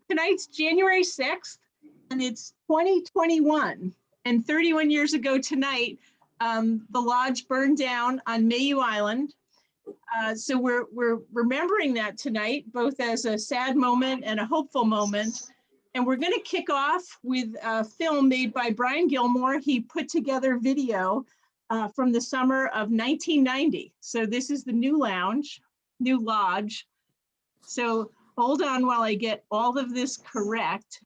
Tonight's January 6th, and it's 2021. And 31 years ago tonight, the lodge burned down on Mayhew Island. So we're remembering that tonight, both as a sad moment and a hopeful moment. And we're going to kick off with a film made by Brian Gilmore. He put together video from the summer of 1990. So this is the new lodge. So hold on while I get all of this correct.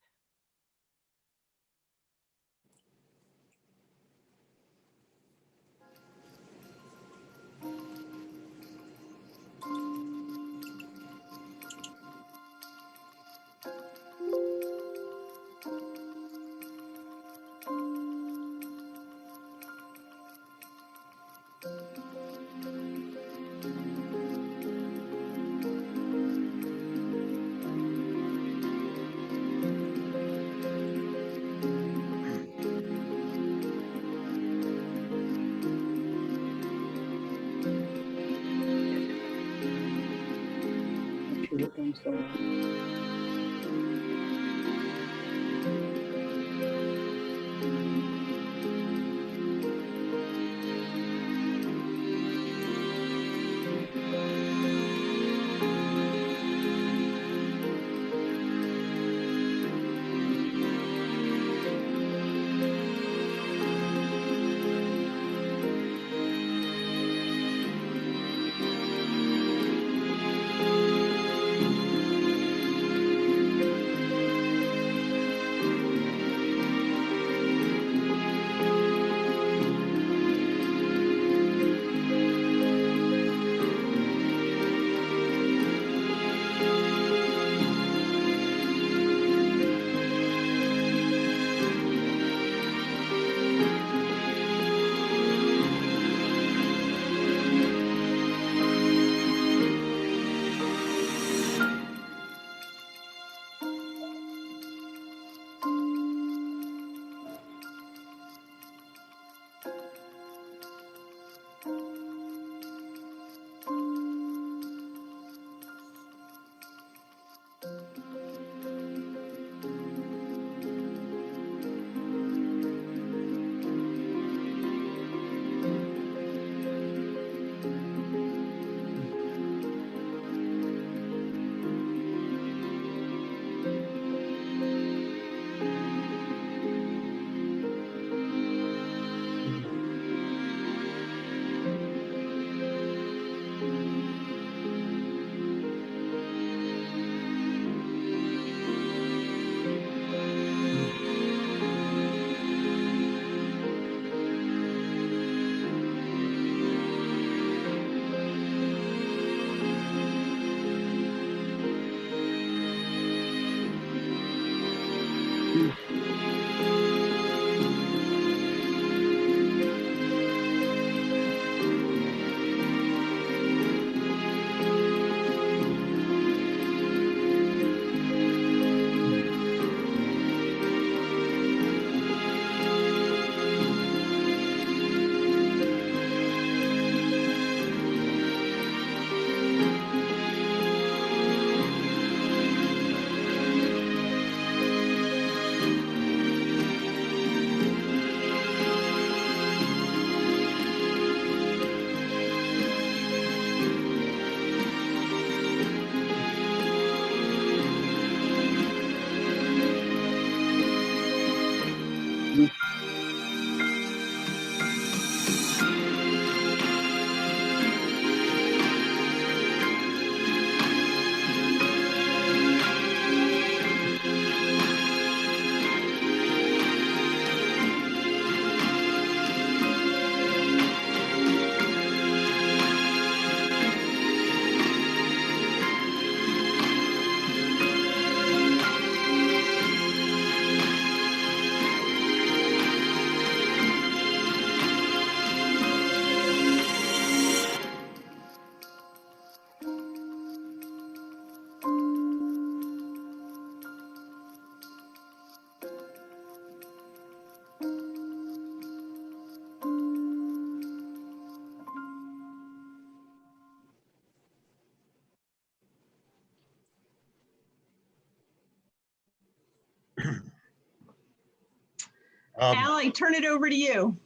Al, I turn it over to you.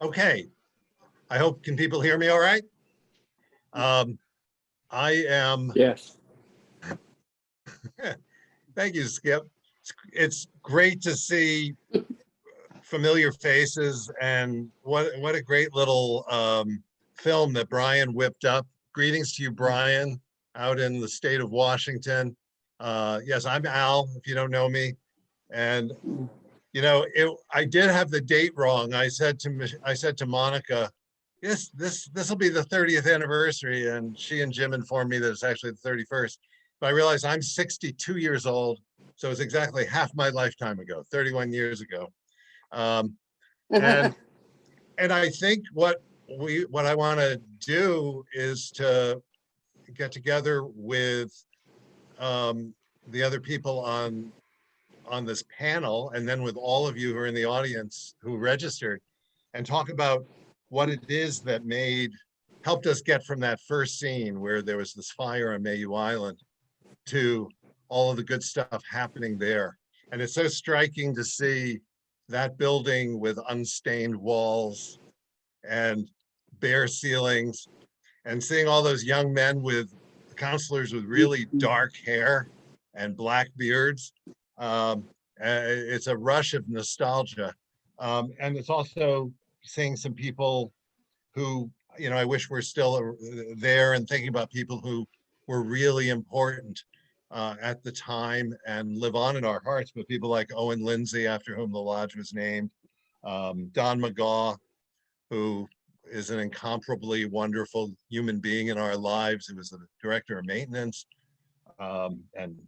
Okay, I hope, can people hear me all right? I am, Yes. thank you, Skip. It's great to see familiar faces, and what a great little film that Brian whipped up. Greetings to you, Brian, out in the state of Washington. Yes, I'm Al, if you don't know me. And you know, I did have the date wrong. I said to Monica, yes, this will be the 30th anniversary, and she and Jim informed me that it's actually the 31st. But I realized I'm 62 years old, so it's exactly half my lifetime ago, 31 years ago. And I think what I want to do is to get together with the other people on this panel, and then with all of you who are in the audience who registered, and talk about what it is that helped us get from that first scene where there was this fire on Mayhew Island to all of the good stuff happening there. And it's so striking to see that building with unstained walls and bare ceilings, and seeing all those young men with counselors with really dark hair and black beards. It's a rush of nostalgia. And it's also seeing some people who, you know, I wish we're still there, and thinking about people who were really important at the time and live on in our hearts, but people like Owen Lindsay, after whom the lodge was named, Don McGaw, who is an incomparably wonderful human being in our lives. He was the director of maintenance and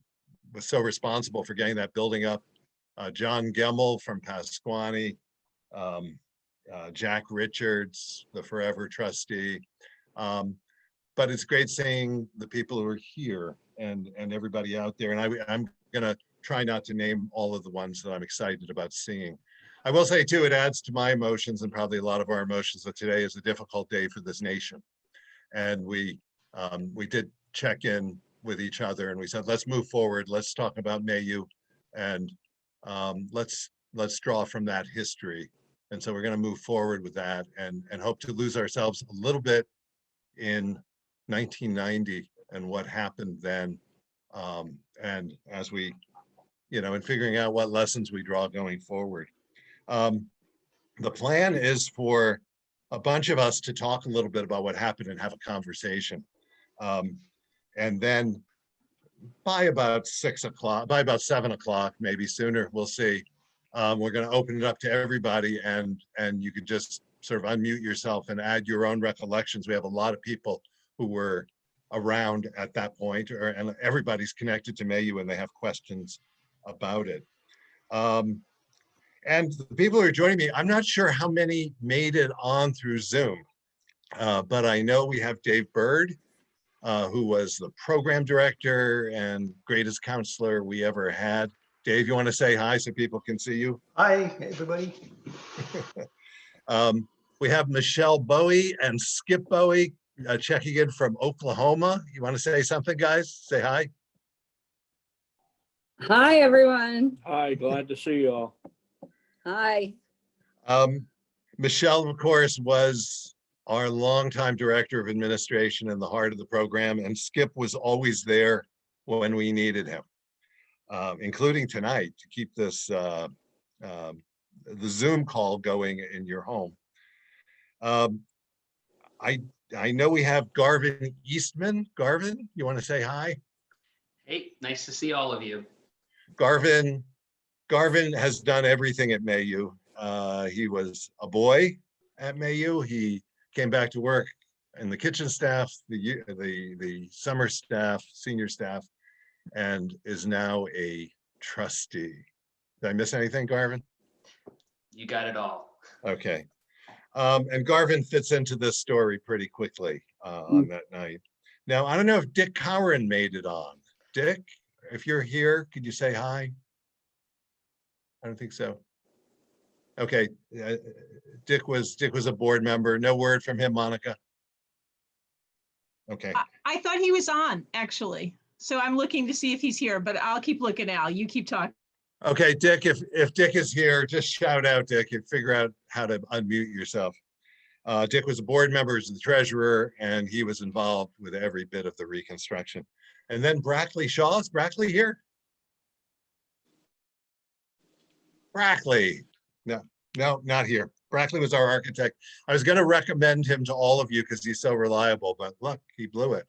was so responsible for getting that building up. John Gemmel from Pasquaney, Jack Richards, the forever trustee. But it's great seeing the people who are here and everybody out there. And I'm gonna try not to name all of the ones that I'm excited about seeing. I will say too, it adds to my emotions, and probably a lot of our emotions, that today is a difficult day for this nation. And we did check in with each other, and we said, let's move forward. Let's talk about Mayhew, and let's draw from that history. And so we're going to move forward with that, and hope to lose ourselves a little bit in 1990 and what happened then. And as we, you know, in figuring out what lessons we draw going forward. The plan is for a bunch of us to talk a little bit about what happened and have a conversation. And then by about 6 o'clock, by about 7 o'clock, maybe sooner, we'll see. We're going to open it up to everybody, and you can just sort of unmute yourself and add your own recollections. We have a lot of people who were around at that point, and everybody's connected to Mayhew and they have questions about it. And the people who are joining me, I'm not sure how many made it on through Zoom, but I know we have Dave Bird, who was the program director and greatest counselor we ever had. Dave, you want to say hi so people can see you? Hi, everybody. We have Michelle Bowie and Skip Bowie checking in from Oklahoma. You want to say something, guys? Say hi. Hi, everyone. Hi, glad to see you all. Hi. Michelle, of course, was our longtime director of administration in the heart of the program, and Skip was always there when we needed him, including tonight to keep this the Zoom call going in your home. I know we have Garvin Eastman. Garvin, you want to say hi? Hey, nice to see all of you. Garvin has done everything at Mayhew. He was a boy at Mayhew. He came back to work in the kitchen staff, the summer staff, senior staff, and is now a trustee. Did I miss anything, Garvin? You got it all. Okay. And Garvin fits into this story pretty quickly on that night. Now, I don't know if Dick Cowan made it on. Dick, if you're here, could you say hi? I don't think so. Okay, Dick was a board member. No word from him, Monica. Okay. I thought he was on, actually. So I'm looking to see if he's here, but I'll keep looking, Al. You keep talking. Okay, Dick, if Dick is here, just shout out, Dick, and figure out how to unmute yourself. Dick was a board member, as the treasurer, and he was involved with every bit of the reconstruction. And then Brackley Shaw, is Brackley here? Brackley, no, not here. Brackley was our architect. I was going to recommend him to all of you because he's so reliable, but look, he blew it.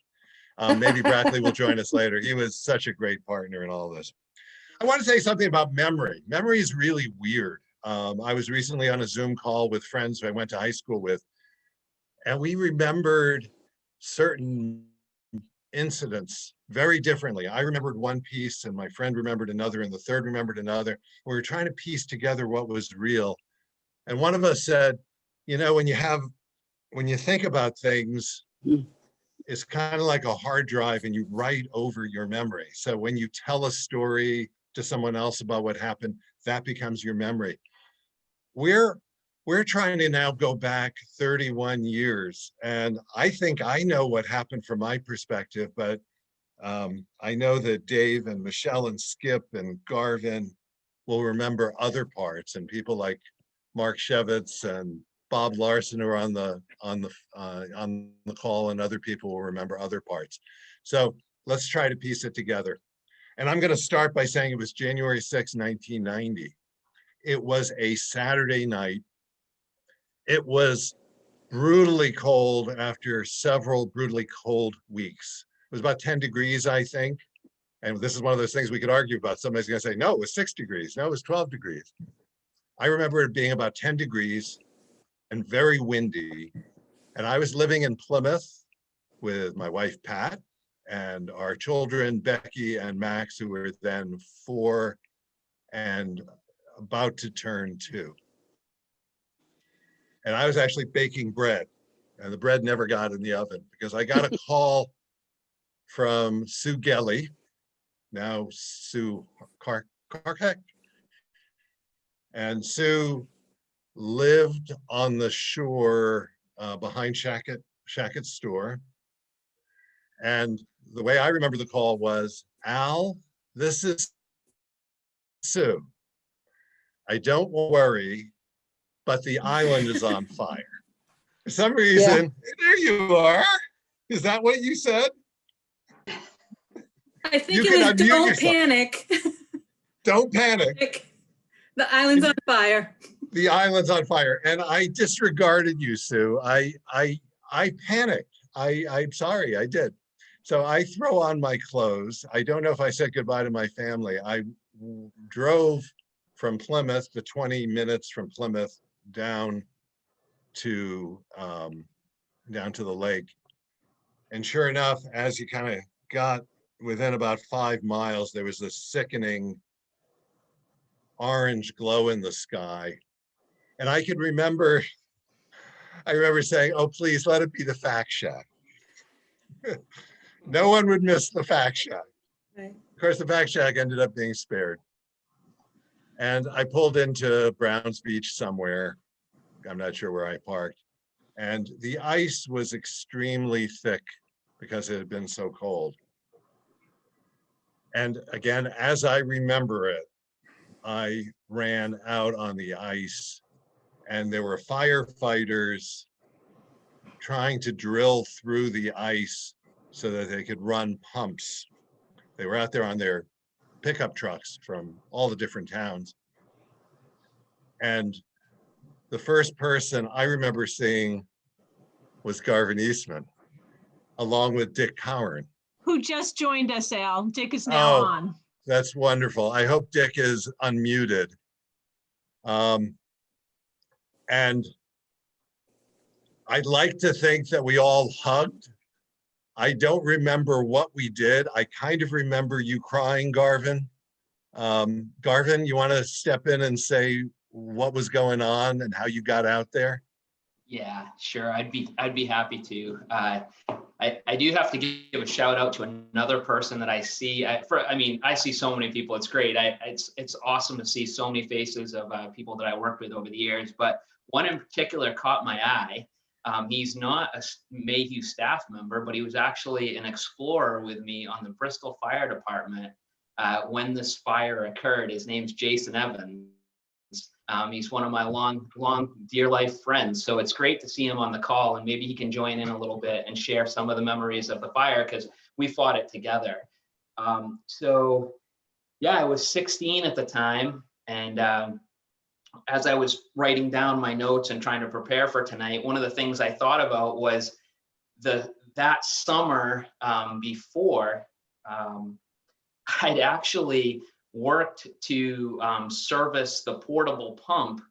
Maybe Brackley will join us later. He was such a great partner in all of this. I want to say something about memory. Memory is really weird. I was recently on a Zoom call with friends who I went to high school with, and we remembered certain incidents very differently. I remembered one piece and my friend remembered another and the third remembered another. We were trying to piece together what was real. And one of us said, you know, when you think about things, it's kind of like a hard drive and you write over your memory. So when you tell a story to someone else about what happened, that becomes your memory. We're trying to now go back 31 years. And I think I know what happened from my perspective, but I know that Dave and Michelle and Skip and Garvin will remember other parts, and people like Mark Shevitz and Bob Larson who are on the call, and other people will remember other parts. So let's try to piece it together. And I'm going to start by saying it was January 6, 1990. It was a Saturday night. It was brutally cold after several brutally cold weeks. It was about 10 degrees, I think. And this is one of those things we could argue about. Somebody's going to say, no, it was 6 degrees. No, it was 12 degrees. I remember it being about 10 degrees and very windy. And I was living in Plymouth with my wife, Pat, and our children, Becky and Max, who were then 4 and about to turn 2. And I was actually baking bread, and the bread never got in the oven because I got a call from Sue Gelly, now Sue Karkek. And Sue lived on the shore behind Shackett's store. And the way I remember the call was, Al, this is Sue. I don't worry, but the island is on fire. For some reason, there you are. Is that what you said? I think You it can was unmute don't yourself. Panic. Don't panic. The island's on fire. The island's on fire. And I disregarded you, Sue. I panicked. I'm sorry, I did. So I throw on my clothes. I don't know if I said goodbye to my family. I drove from Plymouth, the 20 minutes from Plymouth down to the lake. And sure enough, as you kind of got within about 5 miles, there was this sickening orange glow in the sky. And I remember saying, oh, please let it be the Fact Shack. No one would miss the Fact Shack. Right. Of course, the Fact Shack ended up being spared. And I pulled into Browns Beach somewhere. I'm not sure where I parked. And the ice was extremely thick because it had been so cold. And again, as I remember it, I ran out on the ice and there were firefighters trying to drill through the ice so that they could run pumps. They were out there on their pickup trucks from all the different towns. And the first person I remember seeing was Garvin Eastman, along with Dick Cowan. Who just joined us, Al. Dick is now on. That's wonderful. I hope Dick is unmuted. And I'd like to think that we all hugged. I don't remember what we did. I kind of remember you crying, Garvin. Garvin, you want to step in and say what was going on and how you got out there? Yeah, sure. I'd be happy to. I do have to give a shout out to another person that I see. I see so many people. It's great. It's awesome to see so many faces of people that I worked with over the years. But one in particular caught my eye. He's not a Mayhew staff member, but he was actually an explorer with me on the Bristol Fire Department when this fire occurred. His name's Jason Evans. He's one of my long dear life friends. So it's great to see him on the call, and maybe he can join in a little bit and share some of the memories of the fire, because we fought it together. So yeah, I was 16 at the time. And as I was writing down my notes and trying to prepare for tonight, one of the things I thought about was that summer before, I'd actually worked to service the portable pump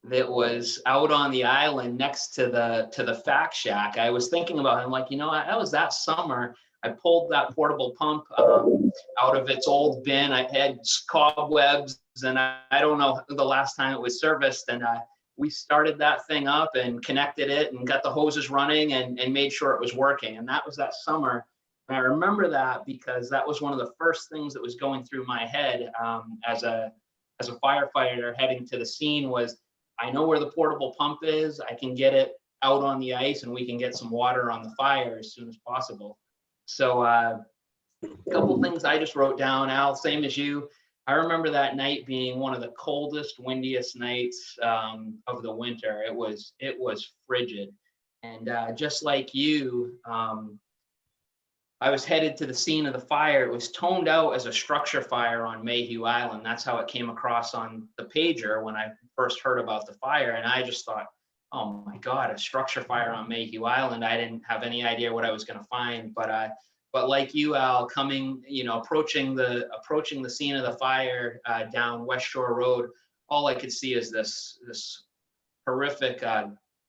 that was out on the island next to the fact shack. I was thinking about it. I'm like, that was that summer. I pulled that portable pump out of its old bin. I had cobwebs, and I don't know the last time it was serviced. And we started that thing up and connected it and got the hoses running and made sure it was working. And that was that summer. And I remember that because that was one of the first things that was going through my head as a firefighter heading to the scene was, I know where the portable pump is. I can get it out on the ice and we can get some water on the fire as soon as possible. So a couple things I just wrote down, Al, same as you. I remember that night being one of the coldest, windiest nights of the winter. It was frigid. And just like you, I was headed to the scene of the fire. It was toned out as a structure fire on Mayhew Island. That's how it came across on the pager when I first heard about the fire. And I just thought, oh my God, a structure fire on Mayhew Island. I didn't have any idea what I was going to find. But like you, Al, approaching the scene of the fire down West Shore Road, all I could see is this horrific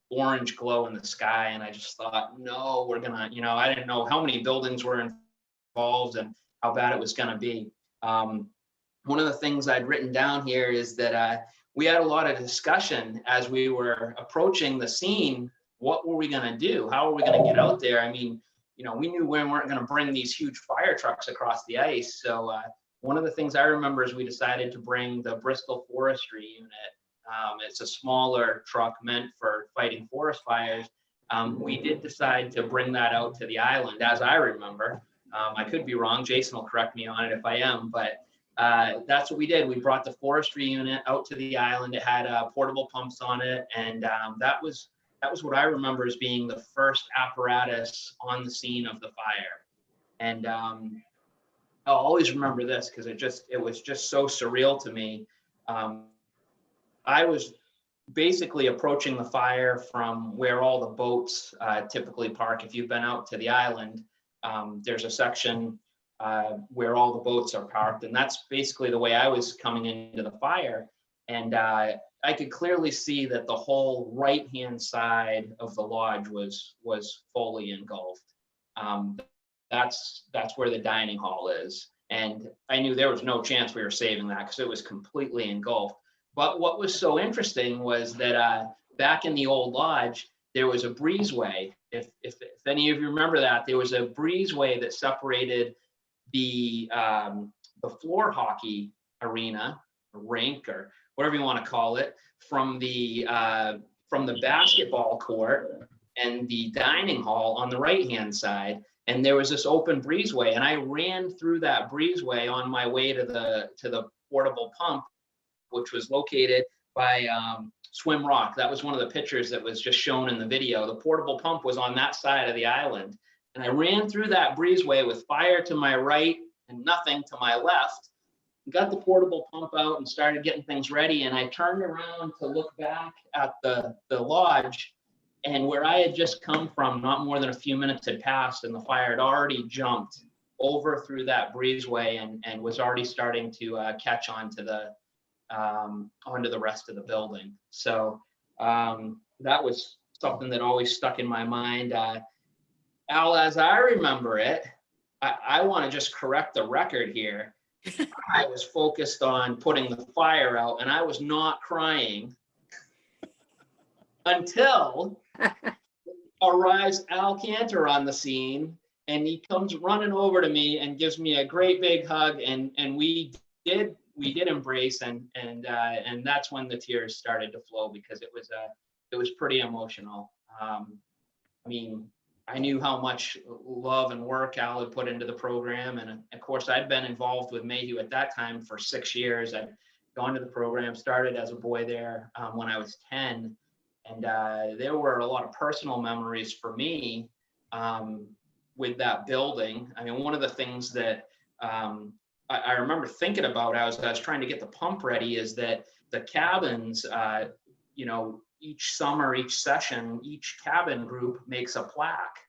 orange glow in the sky. And I just thought, no, we're gonna, I didn't know how many buildings were involved and how bad it was gonna be. One of the things I'd written down here is that we had a lot of discussion as we were approaching the scene. What were we gonna do? How are we gonna get out there? I mean, we knew we weren't gonna bring these huge fire trucks across the ice. So one of the things I remember is we decided to bring the Bristol Forestry Unit. It's a smaller truck meant for fighting forest fires. We did decide to bring that out to the island, as I remember. I could be wrong. Jason will correct me on it if I am, but that's what we did. We brought the forestry unit out to the island. It had portable pumps on it, and that was what I remember as being the first apparatus on the scene of the fire. And I'll always remember this because it was just so surreal to me. I was basically approaching the fire from where all the boats typically park. If you've been out to the island, there's a section where all the boats are parked. And that's basically the way I was coming into the fire. And I could clearly see that the whole right-hand side of the lodge was fully engulfed. That's where the dining hall is. And I knew there was no chance we were saving that because it was completely engulfed. But what was so interesting was that back in the old lodge, there was a breezeway. If any of you remember that, there was a breezeway that separated the floor hockey arena, or rink, or whatever you want to call it, from the basketball court and the dining hall on the right-hand side. And there was this open breezeway, and I ran through that breezeway on my way to the portable pump, which was located by Swim Rock. That was one of the pictures that was just shown in the video. The portable pump was on that side of the island. And I ran through that breezeway with fire to my right and nothing to my left. Got the portable pump out and started getting things ready. And I turned around to look back at the lodge, and where I had just come from, not more than a few minutes had passed, and the fire had already jumped over through that breezeway and was already starting to catch on to onto the rest of the building. So that was something that always stuck in my mind. Al, as I remember it, I want to just correct the record here. I was focused on putting the fire out, and I was not crying until arrives Al Cantor on the scene, and he comes running over to me and gives me a great big hug, and we did embrace, and that's when the tears started to flow, because it was pretty emotional. I mean, I knew how much love and work Al had put into the program. And of course, I'd been involved with Mayhew at that time for 6 years. I'd gone to the program, started as a boy there when I was 10. And there were a lot of personal memories for me with that building. I mean, one of the things that I remember thinking about as I was trying to get the pump ready is that the cabins, you know, each summer, each session, each cabin group makes a plaque.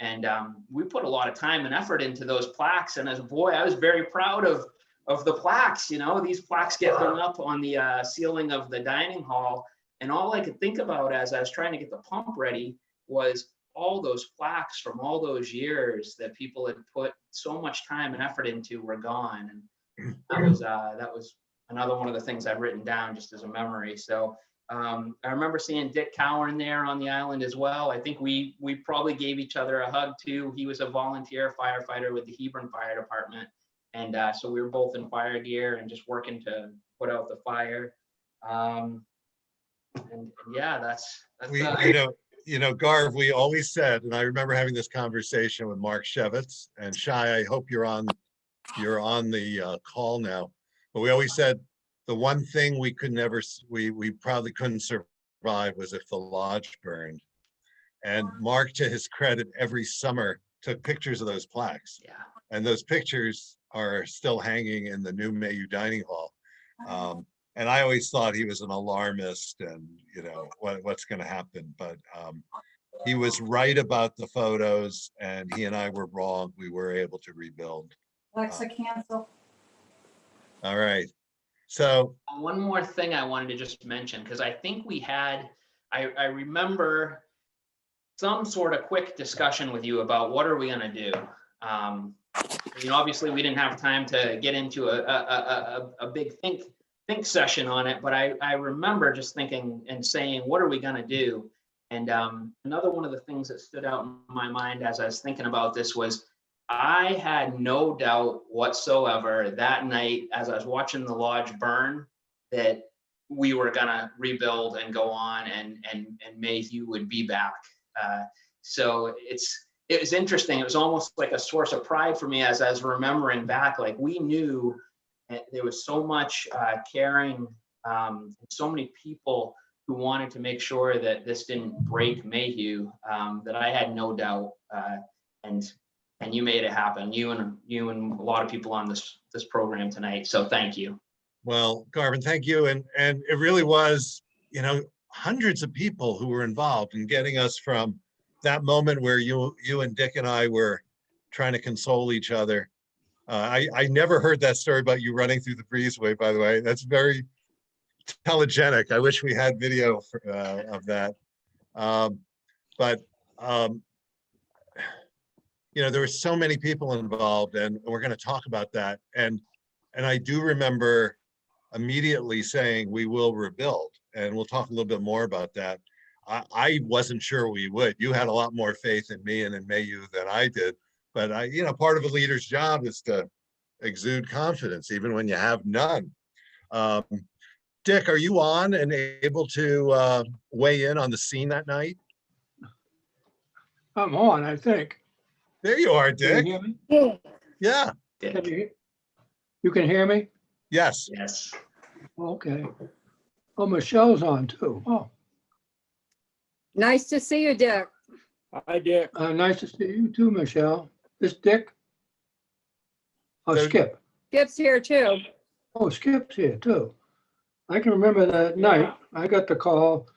And we put a lot of time and effort into those plaques. And as a boy, I was very proud of the plaques. You know, these plaques get hung up on the ceiling of the dining hall. And all I could think about as I was trying to get the pump ready was all those plaques from all those years that people had put so much time and effort into were gone. And that was another one of the things I've written down just as a memory. So I remember seeing Dick Cowan there on the island as well. I think we probably gave each other a hug too. He was a volunteer firefighter with the Hebron Fire Department. And so we were both in fire gear and just working to put out the fire. And yeah, that's you know, Garv, we always said, and I remember having this conversation with Mark Shevitz and Shai, I hope you're on the call now, but we always said the one thing we could never, we probably couldn't survive was if the lodge burned. And Mark, to his credit, every summer took pictures of those plaques. yeah. And those pictures are still hanging in the new Mayhew Dining Hall. And I always thought he was an alarmist and, you know, what's going to happen. But he was right about the photos and he and I were wrong. We were able to rebuild. Alexa, cancel. All right. So One more thing I wanted to just mention, because I think we had, I remember some sort of quick discussion with you about what are we going to do? You know, obviously we didn't have time to get into a big think session on it, but I remember just thinking and saying, what are we going to do? And another one of the things that stood out in my mind as I was thinking about this was I had no doubt whatsoever that night as I was watching the lodge burn that we were going to rebuild and go on and Mayhew would be back. So it was interesting. It was almost like a source of pride for me as I was remembering back, like we knew there was so much caring, so many people who wanted to make sure that this didn't break Mayhew, that I had no doubt. And you made it happen. You and a lot of people on this program tonight. So thank you. well, Garvin, thank you. And it really was, you know, hundreds of people who were involved in getting us from that moment where you and Dick and I were trying to console each other. I never heard that story about you running through the breezeway, by the way. That's very telegenic. I wish we had video of that. You know, there were so many people involved and we're going to talk about that. And I do remember immediately saying we will rebuild, and we'll talk a little bit more about that. I wasn't sure we would. You had a lot more faith in me and in Mayhew than I did. But you know, part of a leader's job is to exude confidence, even when you have none. Dick, are you on and able to weigh in on the scene that night? I'm on, I think. There you are, Can Dick. you hear me? Yeah. Can you can hear me? Yes. Yes. Okay. Oh, Michelle's on too. Oh, Nice to see you, Dick. Hi, Dick. nice to see you too, Michelle. This Dick? Oh, So- Skip. Skip's here too. Oh, Skip's here too. I can remember that night, I got the call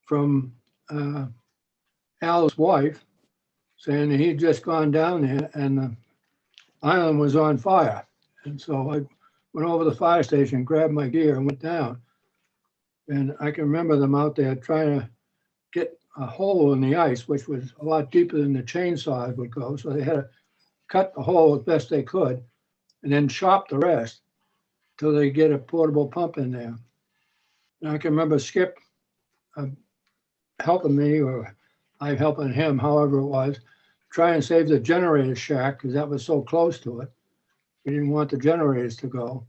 from Al's wife saying that he'd just gone down there and the island was on fire. And so I went over to the fire station, grabbed my gear and went down. And I can remember them out there trying to get a hole in the ice, which was a lot deeper than the chainsaw would go. So they had to cut the hole as best they could and then chop the rest till they get a portable pump in there. And I can remember Skip helping me, or I helping him, however it was, try and save the generator shack because that was so close to it. We didn't want the generators to go.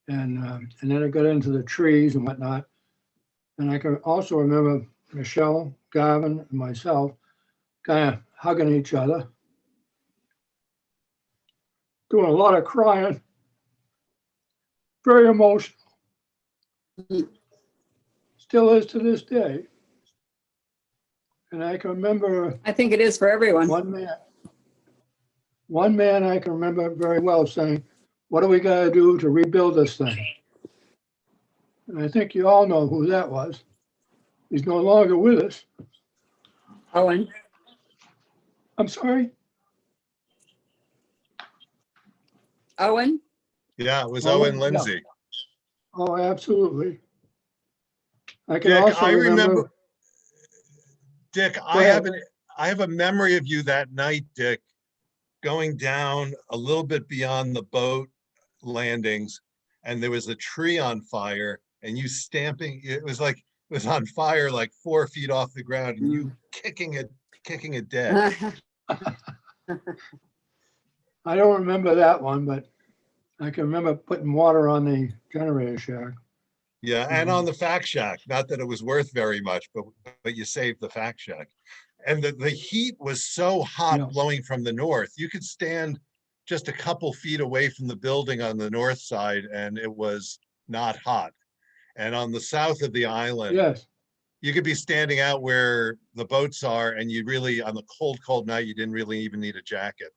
And then it got into the trees and whatnot. And I can also remember Michelle, Gavin, and myself kind of hugging each other, doing a lot of crying, very emotional. Still is to this day. And I can remember I think it is for everyone. one man I can remember very well saying, what do we got to do to rebuild this thing? And I think you all know who that was. He's no longer with us. Owen, I'm sorry. Owen, Yeah, it was Oh, Owen yeah. Lindsay. Oh, absolutely. I can Dick, also I remember, remember. Dick, Go I ahead. have a memory of you that night, Dick, going down a little bit beyond the boat landings, and there was a tree on fire, and you stamping, it was like, it was on fire like 4 feet off the ground, and you kicking it dead. I don't remember that one, but I can remember putting water on the generator shack. Yeah, and on the fact shack, not that it was worth very much, but you saved the fact shack. And the heat was so hot Yeah. blowing from the north. You could stand just a couple feet away from the building on the north side and it was not hot. And on the south of the island, Yes, you could be standing out where the boats are and you really, on the cold, cold night, you didn't really even need a jacket.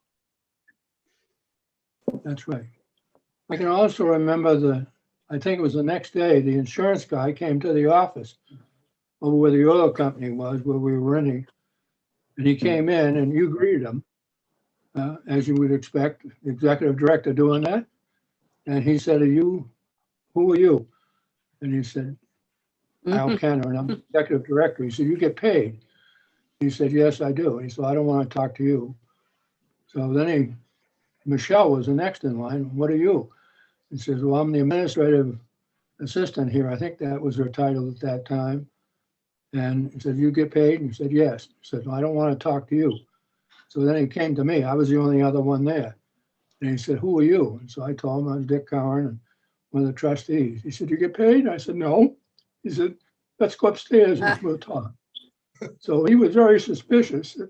that's right. I can also remember I think it was the next day, the insurance guy came to the office over where the oil company was, where we were renting. And he came in and you greeted him, as you would expect, the executive director doing that. And he said, who are you? And he said, Al Kenner, and I'm the executive director. He said, you get paid? He said, yes, I do. He said, I don't want to talk to you. So then Michelle was the next in line. What are you? He says, well, I'm the administrative assistant here. I think that was her title at that time. And he said, you get paid? And he said, yes. He said, well, I don't want to talk to you. So then he came to me. I was the only other one there. And he said, who are you? And so I told him I was Dick Cowan and one of the trustees. He said, you get paid? I said, no. He said, let's go upstairs and we'll talk. So he was very suspicious that,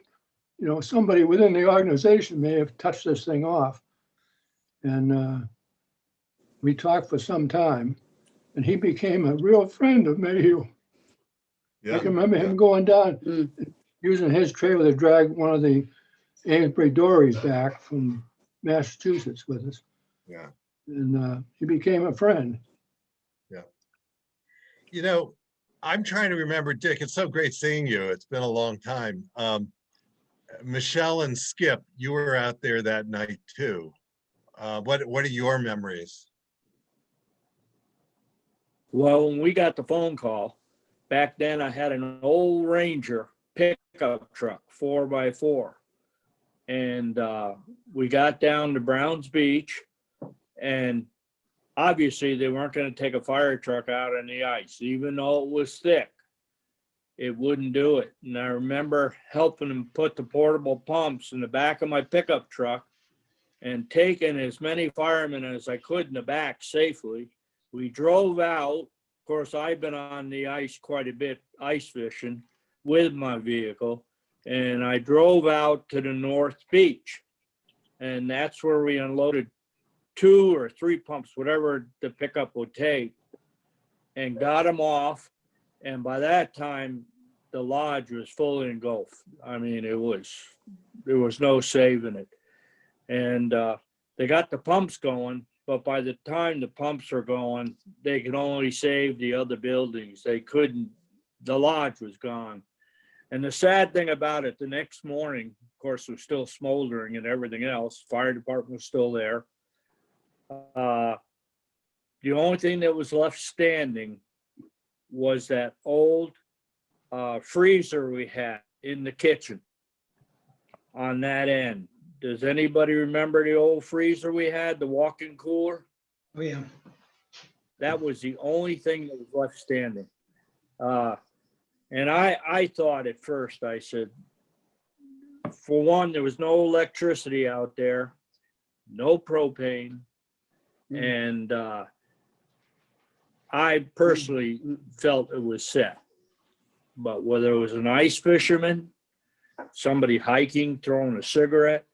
somebody within the organization may have touched this thing off. And we talked for some time and he became a real friend of Mayhew. I Yeah. can remember him going down, using his trailer to drag one of the Amesbury dories back from Massachusetts with us. Yeah. And he became a friend. I'm trying to remember, Dick, it's so great seeing you. It's been a long time. Michelle and Skip, you were out there that night too. What are your memories? Well, when we got the phone call, back then I had an old Ranger pickup truck, 4x4. And we got down to Browns Beach, and obviously they weren't going to take a fire truck out on the ice, even though it was thick. It wouldn't do it. And I remember helping them put the portable pumps in the back of my pickup truck and taking as many firemen as I could in the back safely. We drove out. Of course, I've been on the ice quite a bit, ice fishing with my vehicle. And I drove out to the North Beach. And that's where we unloaded 2 or 3 pumps, whatever the pickup would take, and got them off. And by that time, the lodge was fully engulfed. I mean, there was no saving it. And they got the pumps going, but by the time the pumps are going, they could only save the other buildings. They couldn't, the lodge was gone. And the sad thing about it, the next morning, of course, it was still smoldering and everything else. Fire department was still there. The only thing that was left standing was that old freezer we had in the kitchen on that end. Does anybody remember the old freezer we had, the walk-in cooler? Oh, yeah. That was the only thing that was left standing. And I thought at first, I said, for one, there was no electricity out there, no propane. And I personally felt it was set. But whether it was an ice fisherman somebody hiking, throwing a cigarette.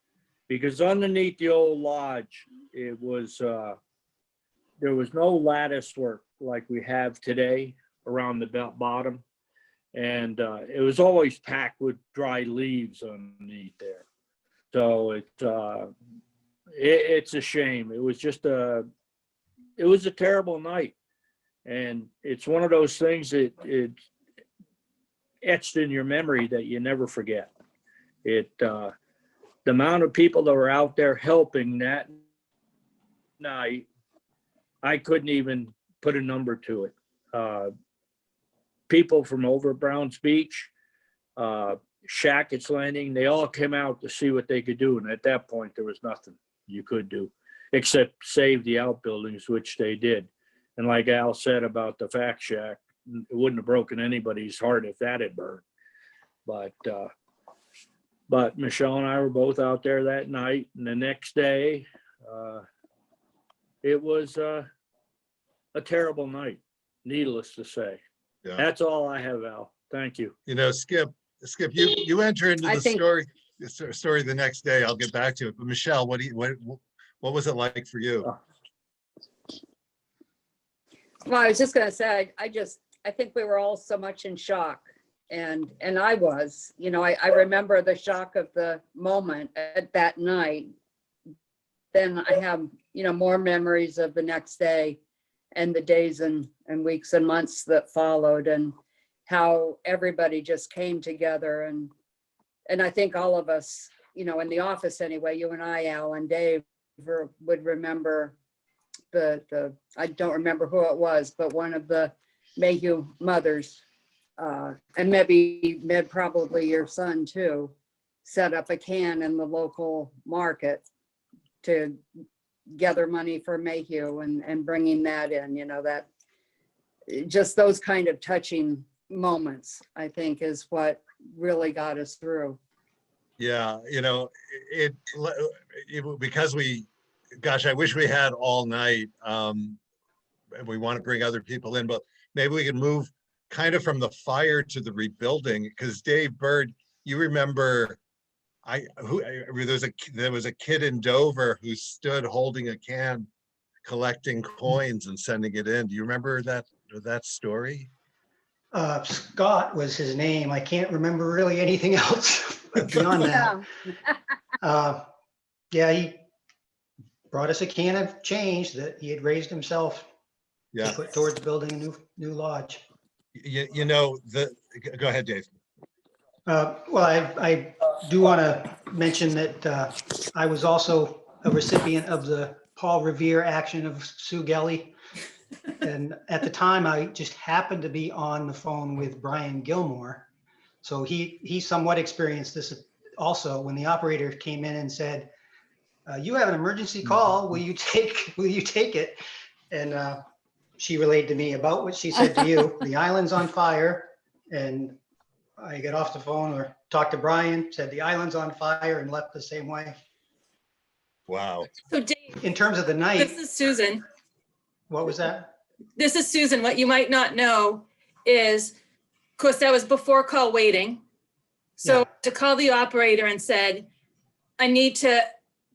Because underneath the old lodge, it was, there was no lattice work like we have today around the bottom. And it was always packed with dry leaves underneath there. So it's a shame. It was a terrible night. And it's one of those things that it etched in your memory that you never forget. The amount of people that were out there helping that night, I couldn't even put a number to it. People from over at Browns Beach, Shackett's Landing, they all came out to see what they could do. And at that point, there was nothing you could do except save the outbuildings, which they did. And like Al said about the Fact Shack, it wouldn't have broken anybody's heart if that had burned. But Michelle and I were both out there that night. And the next day, it was a terrible night, needless to say. Yeah. That's all I have, Al. Thank you. You know, Skip, you enter into I the think- story the next day. I'll get back to it. But Michelle, what was it like for you? Well, I was just gonna say, I think we were all so much in shock. And I was, I remember the shock of the moment at that night. Then I have, more memories of the next day and the days and weeks and months that followed, and how everybody just came together. And I think all of us, in the office anyway, you and I, Al and Dave, would remember I don't remember who it was, but one of the Mayhew mothers, and maybe probably your son too, set up a can in the local market to gather money for Mayhew and bringing that in, that just those kind of touching moments, I think, is what really got us through. Yeah, because gosh, I wish we had all night. And we want to bring other people in, but maybe we can move kind of from the fire to the rebuilding, because Dave Bird, you remember, there was a kid in Dover who stood holding a can, collecting coins and sending it in. Do you remember that story? Scott was his name. I can't remember really anything else beyond that. Yeah, he brought us a can of change that he had raised himself Yeah. to put towards building a new lodge. Go ahead, Dave. Well, I do want to mention that I was also a recipient of the Paul Revere action of Sue Gelly. And at the time, I just happened to be on the phone with Brian Gilmore. So he somewhat experienced this also when the operator came in and said, you have an emergency call. Will you take it? And she relayed to me about what she said to you. The island's on fire. And I got off the phone or talked to Brian, said the island's on fire, and left the same way. Wow. So Dave, In terms of the night, this is Susan. what was that? This is Susan. What you might not know is, of course, that was before call waiting. So Yeah. to call the operator and said, I need to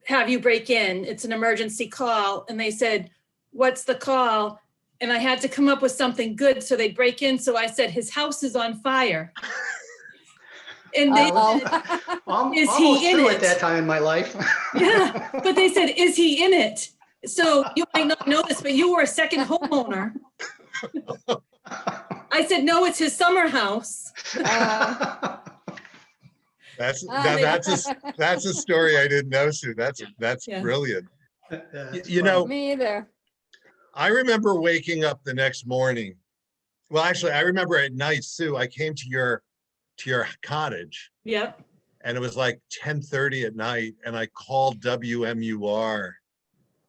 have you break in. It's an emergency call. And they said, what's the call? And I had to come up with something good so they'd break in. So I said, his house is on fire. And they Oh. said, Is Almost he in through it? at that time in my life. yeah, but they said, is he in it? So you might not know this, but you were a second homeowner. I said, no, it's his summer house. That's a story I didn't know, Sue. That's Yeah. brilliant. That's You know, Me either. I remember waking up the next morning. Well, actually, I remember at night, Sue, I came to your cottage, Yep. and it was like 10:30 at night, and I called WMUR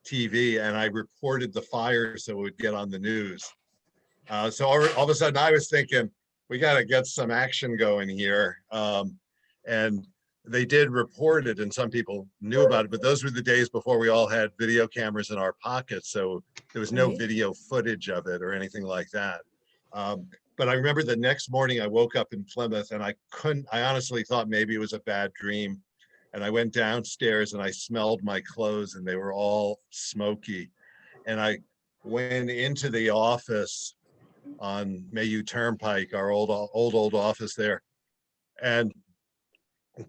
TV and I reported the fire so it would get on the news. So all of a sudden I was thinking, we got to get some action going here. And they did report it, and some people knew about it, but those were the days before we all had video cameras in our pockets. So there was no Right. video footage of it or anything like that. But I remember the next morning I woke up in Plymouth and I honestly thought maybe it was a bad dream. And I went downstairs and I smelled my clothes and they were all smoky. And I went into the office on Mayhew Turnpike, our old office there, and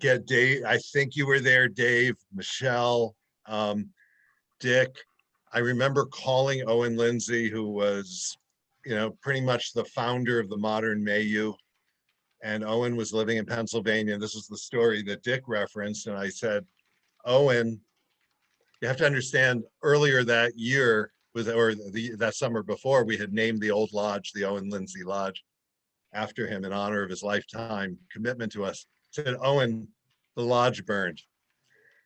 get Dave. I think you were there, Dave, Michelle, Dick. I remember calling Owen Lindsay, who was, pretty much the founder of the modern Mayhew. And Owen was living in Pennsylvania. This is the story that Dick referenced. And I said, Owen, you have to understand, earlier that year that summer before, we had named the old lodge the Owen Lindsay Lodge after him in honor of his lifetime commitment to us. I said, Owen, the lodge burned.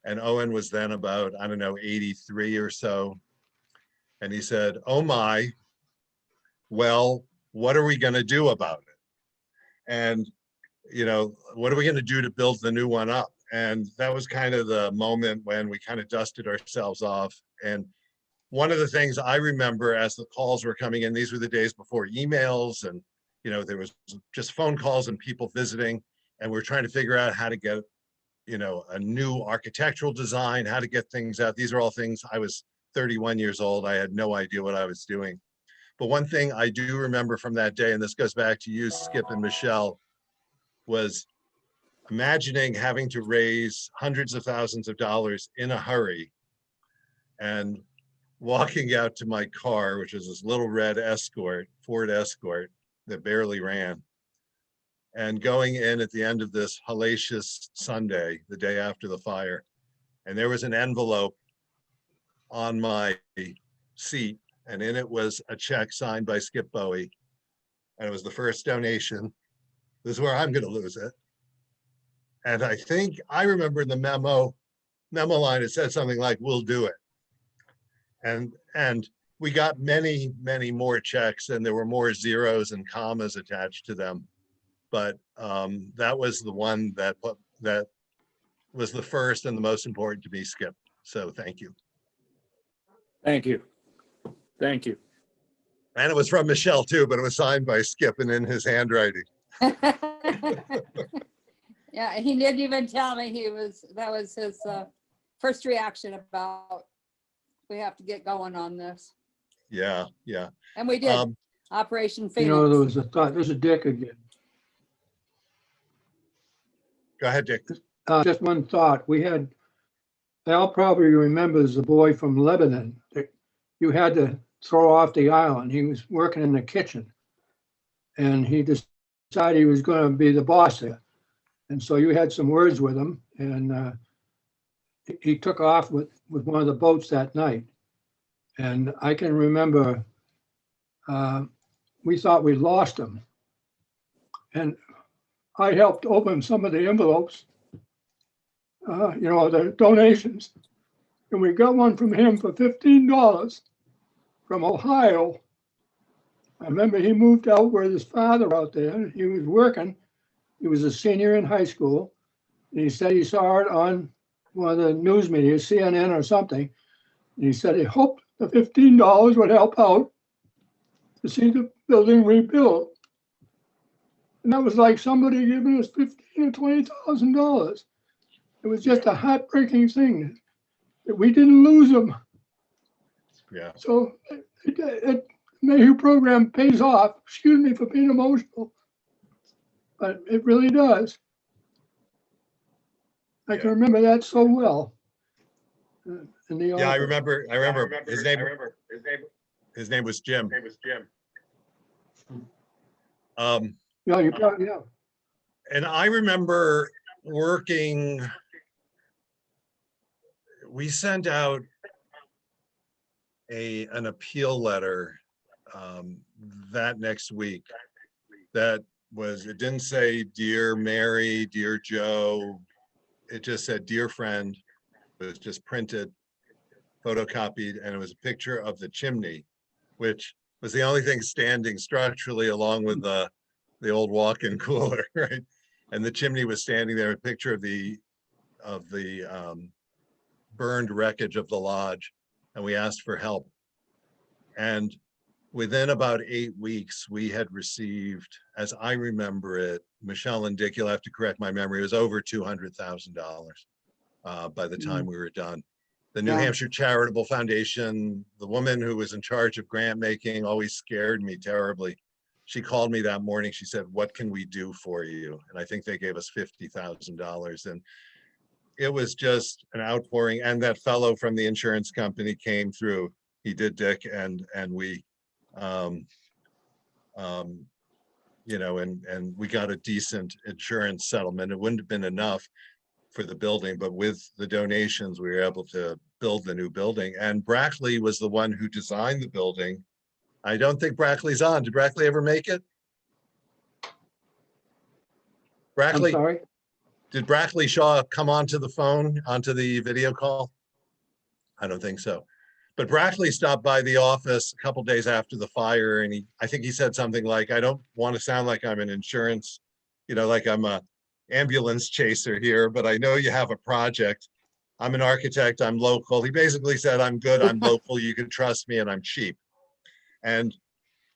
And Owen was then about, I don't know, 83 or so. And he said, oh my, well, what are we going to do about it? And, what are we going to do to build the new one up? And that was kind of the moment when we kind of dusted ourselves off. And one of the things I remember as the calls were coming in, these were the days before emails and, there was just phone calls and people visiting, and we're trying to figure out how to get, a new architectural design, how to get things out. These are all things. I was 31 years old. I had no idea what I was doing. But one thing I do remember from that day, and this goes back to you, Skip and Michelle, was imagining having to raise hundreds of thousands of dollars in a hurry and walking out to my car, which is this little red Escort, Ford Escort that barely ran, and going in at the end of this hellacious Sunday, the day after the fire. And there was an envelope on my seat, and in it was a check signed by Skip Bowie. And it was the first donation. This is where I'm going to lose it. And I think I remember in the memo line, it said something like, we'll do it. And we got many, many more checks, and there were more zeros and commas attached to them. But that was the one that was the first and the most important to me, Skip. So thank you. Thank you. Thank you. And it was from Michelle too, but it was signed by Skip and in his handwriting. Yeah, he didn't even tell me that was his first reaction about, we have to get going on this. Yeah. And we did. Operation Phoenix. There was a thought, there's a Dick again. Go ahead, Dick. Just one thought. Al probably remembers the boy from Lebanon that you had to throw off the island. He was working in the kitchen and he decided he was going to be the boss there. And so you had some words with him, and he took off with one of the boats that night. And I can remember we thought we lost him. And I helped open some of the envelopes, the donations. And we got one from him for $15 from Ohio. I remember he moved out with his father out there. He was working. He was a senior in high school. And he said he saw it on one of the news media, CNN or something. And he said he hoped the $15 would help out to see the building rebuilt. And that was like somebody giving us $15,000 or $20,000. It was just a heartbreaking thing that we didn't lose them. Yeah. So the Mayhew program pays off. Excuse me for being emotional, but it really does. I can remember that so well. Yeah, I remember his name. His name was Jim. Yeah, you probably, yeah. And I remember working, we sent out an appeal letter that next week that it didn't say Dear Mary, Dear Joe, it just said Dear Friend. It was just printed, photocopied, and it was a picture of the chimney, which was the only thing standing structurally along with the old walk-in cooler, right? And the chimney was standing there, a picture of the burned wreckage of the lodge, and we asked for help. And within about 8 weeks, we had received, as I remember it, Michelle and Dick, you'll have to correct my memory, it was over $200,000 by the time we were done. The New Yeah. Hampshire Charitable Foundation, the woman who was in charge of grant making always scared me terribly. She called me that morning. She said, "What can we do for you?" And I think they gave us $50,000. And it was just an outpouring. And that fellow from the insurance company came through. He did, Dick, and we, you know, and we got a decent insurance settlement. It wouldn't have been enough for the building, but with the donations, we were able to build the new building. And Brackley was the one who designed the building. I don't think Brackley's on. Did Brackley ever make it? I'm Brackley, sorry? did Brackley Shaw come onto the phone, onto the video call? I don't think so. But Brackley stopped by the office a couple days after the fire, and I think he said something like, "I don't want to sound like I'm an insurance, you know, like I'm a ambulance chaser here, but I know you have a project. I'm an architect, I'm local." He basically said, "I'm good, I'm local, you can trust me, and I'm cheap." And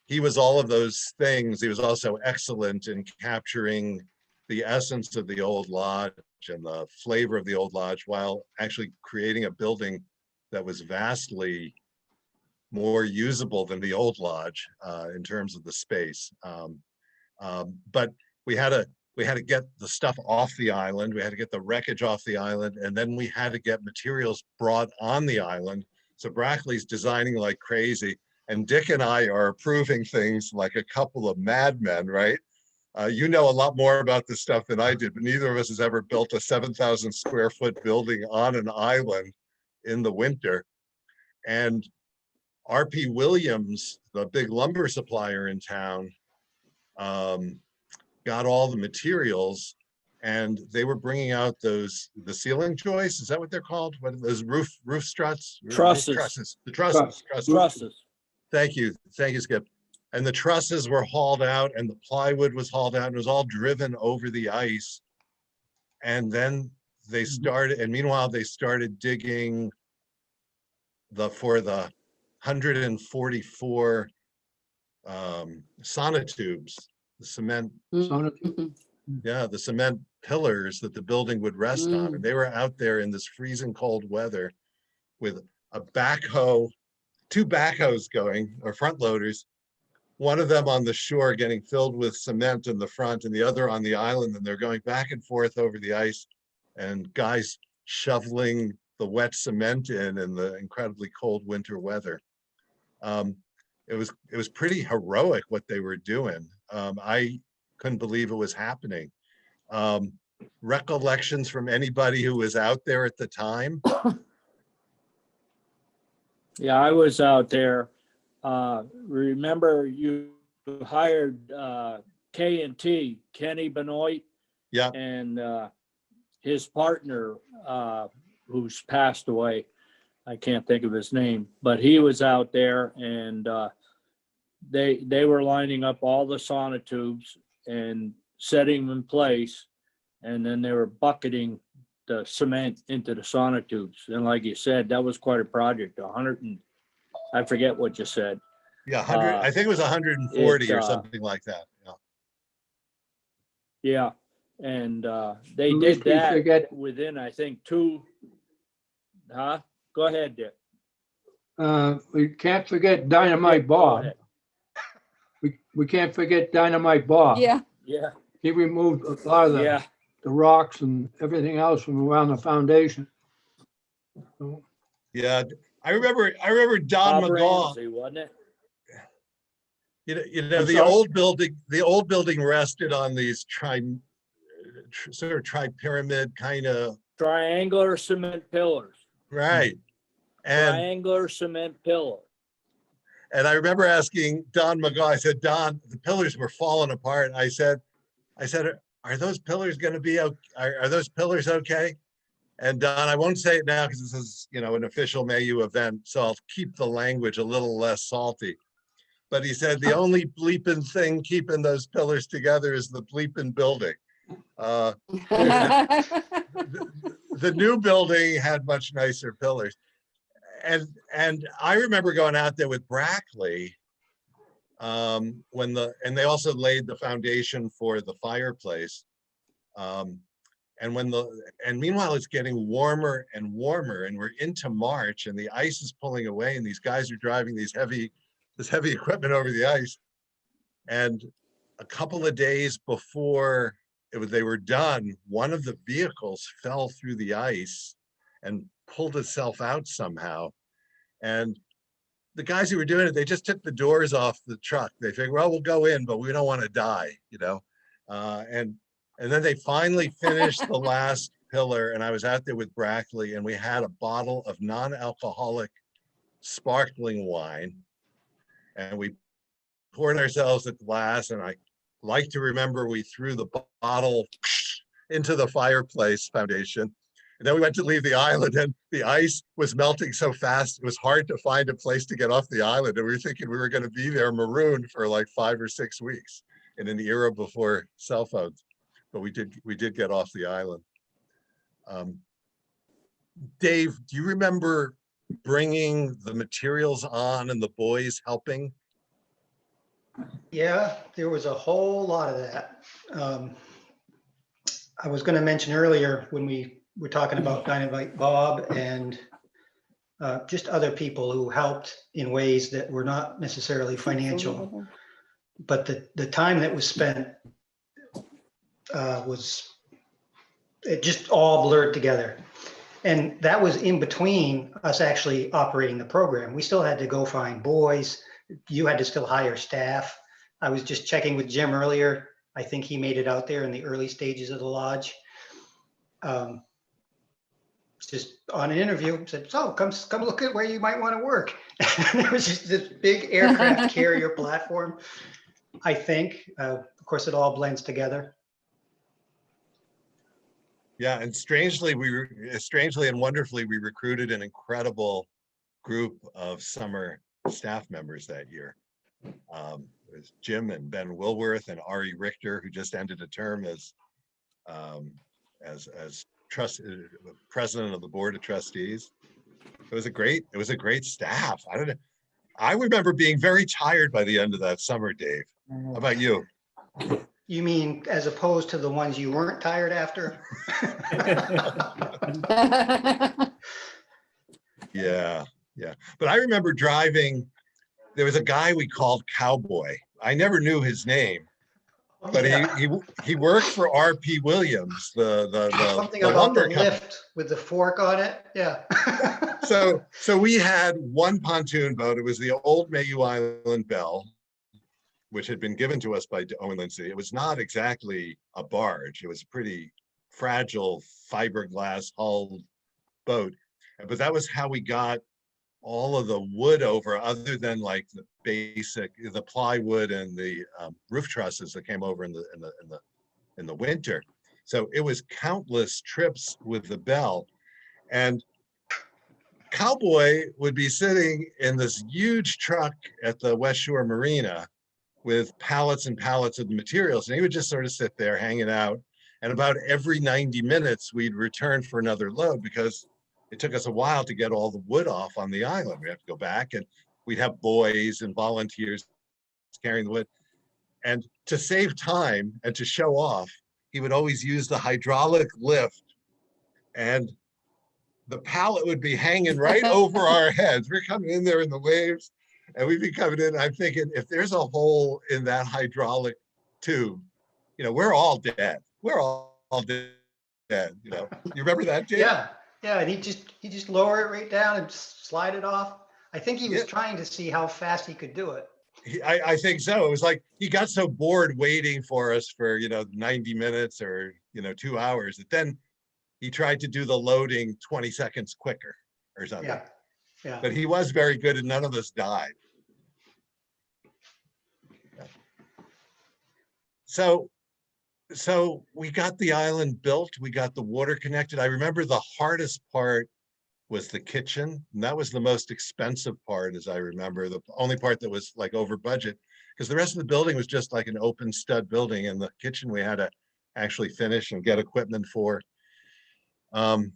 he was all of those things. He was also excellent in capturing the essence of the old lodge and the flavor of the old lodge while actually creating a building that was vastly more usable than the old lodge in terms of the space. But we had to get the stuff off the island. We had to get the wreckage off the island, and then we had to get materials brought on the island. So Brackley's designing like crazy, and Dick and I are approving things like a couple of madmen, right? You know a lot more about this stuff than I did, but neither of us has ever built a 7,000 square foot building on an island in the winter. And R.P. Williams, the big lumber supplier in town, got all the materials, and they were bringing out the ceiling joists. Is that what they're called? What are those roof struts? Trusses. The trusses. Trusses. Thank you, Skip. And the trusses were hauled out, and the plywood was hauled out, and it was all driven over the ice. And then they started, and meanwhile they started digging for the 144 sonotubes, the cement, Mhm. the cement pillars that the building would rest on. And they were out there in this freezing cold weather with a backhoe, 2 backhoes going, or front loaders, one of them on the shore getting filled with cement in the front and the other on the island. And they're going back and forth over the ice, and guys shoveling the wet cement in the incredibly cold winter weather. It was pretty heroic what they were doing. I couldn't believe it was happening. Recollections from anybody who was out there at the time? Yeah, I was out there. Remember you hired K&T, Kenny Benoit? Yeah. And his partner, who's passed away, I can't think of his name, but he was out there, and they were lining up all the sonotubes and setting them in place, and then they were bucketing the cement into the sonotubes. And like you said, that was quite a project. 100 and I forget what you said. Yeah, 100. I think it was 140 or it, something like that. Yeah, and they At did least we that forget- within, I think, 2. Huh? Go ahead, Dick. We can't forget Dynamite Go Bob. ahead. We can't forget Dynamite Bob. Yeah. Yeah, He removed a lot of yeah. the rocks and everything else from around the foundation. So, Yeah, I remember Don Bob McGaw. Ramsey, wasn't it? You know, I'm the sorry? old building rested on these sort of tri-pyramid kind of, Triangular cement pillars. right. And Triangular cement pillar. I remember asking Don McGaw, I said, "Don, the pillars were falling apart." I said, "Are those pillars going to be, are those pillars okay?" And Don, I won't say it now because this is, you know, an official Mayhew event, so I'll keep the language a little less salty. But he said, "The only bleeping thing keeping those pillars together is the bleeping building." The new building had much nicer pillars. And I remember going out there with Brackley, and they also laid the foundation for the fireplace. And meanwhile, it's getting warmer and warmer, and we're into March, and the ice is pulling away, and these guys are driving this heavy equipment over the ice. And a couple of days before they were done, one of the vehicles fell through the ice and pulled itself out somehow. And the guys who were doing it, they just took the doors off the truck. They figured, well, we'll go in, but we don't want to die, you know? And then they finally finished the last pillar, and I was out there with Brackley, and we had a bottle of non-alcoholic sparkling wine, and we poured ourselves a glass, and I like to remember we threw the bottle into the fireplace foundation. And then we went to leave the island, and the ice was melting so fast, it was hard to find a place to get off the island. And we were thinking we were going to be there marooned for like 5 or 6 weeks in an era before cell phones. But we did get off the island. Dave, do you remember bringing the materials on and the boys helping? Yeah, there was a whole lot of that. I was going to mention earlier when we were talking about Dynamite Bob and just other people who helped in ways that were not necessarily financial, but the time that was spent it just all blurred together. And that was in between us actually operating the program. We still had to go find boys. You had to still hire staff. I was just checking with Jim earlier. I think he made it out there in the early stages of the lodge. Just on an interview, said, so come look at where you might want to work. And there was just this big aircraft carrier platform, I think. Of course, it all blends together. Yeah, and strangely and wonderfully, we recruited an incredible group of summer staff members that year. It was Jim and Ben Wilworth and Ari Richter, who just ended a term as president of the board of trustees. It was a great staff. I remember being very tired by the end of that summer, Dave. How about you? You mean as opposed to the ones you weren't tired after? Yeah. But I remember driving, there was a guy we called Cowboy. I never knew his name, but he worked for R.P. Williams, the something the about lumber the company. lift with the fork on it. Yeah. So we had one pontoon boat. It was the old Mayhew Island Belle, which had been given to us by Owen Lindsay. It was not exactly a barge. It was a pretty fragile fiberglass hulled boat. But that was how we got all of the wood over, other than like the plywood and the roof trusses that came over in the winter. So it was countless trips with the Belle. And Cowboy would be sitting in this huge truck at the West Shore Marina with pallets and pallets of the materials. And he would just sort of sit there hanging out. And about every 90 minutes, we'd return for another load because it took us a while to get all the wood off on the island. We have to go back, and we'd have boys and volunteers carrying the wood. And to save time and to show off, he would always use the hydraulic lift, and the pallet would be hanging right over our heads. We're coming in there in the waves, and we'd be coming in. I'm thinking, if there's a hole in that hydraulic tube, we're all dead. We're all dead. You remember that, Jay? Yeah. And he just lower it right down and slide it off. I think he was trying to see how fast he could do it. I think so. It was like he got so bored waiting for us for 90 minutes or 2 hours that then he tried to do the loading 20 seconds quicker or something. Yeah. But he was very good, and none of us died. Yeah. So we got the island built. We got the water connected. I remember the hardest part was the kitchen, and that was the most expensive part, as I remember. The only part that was like over budget, because the rest of the building was just like an open stud building, and the kitchen we had to actually finish and get equipment for. And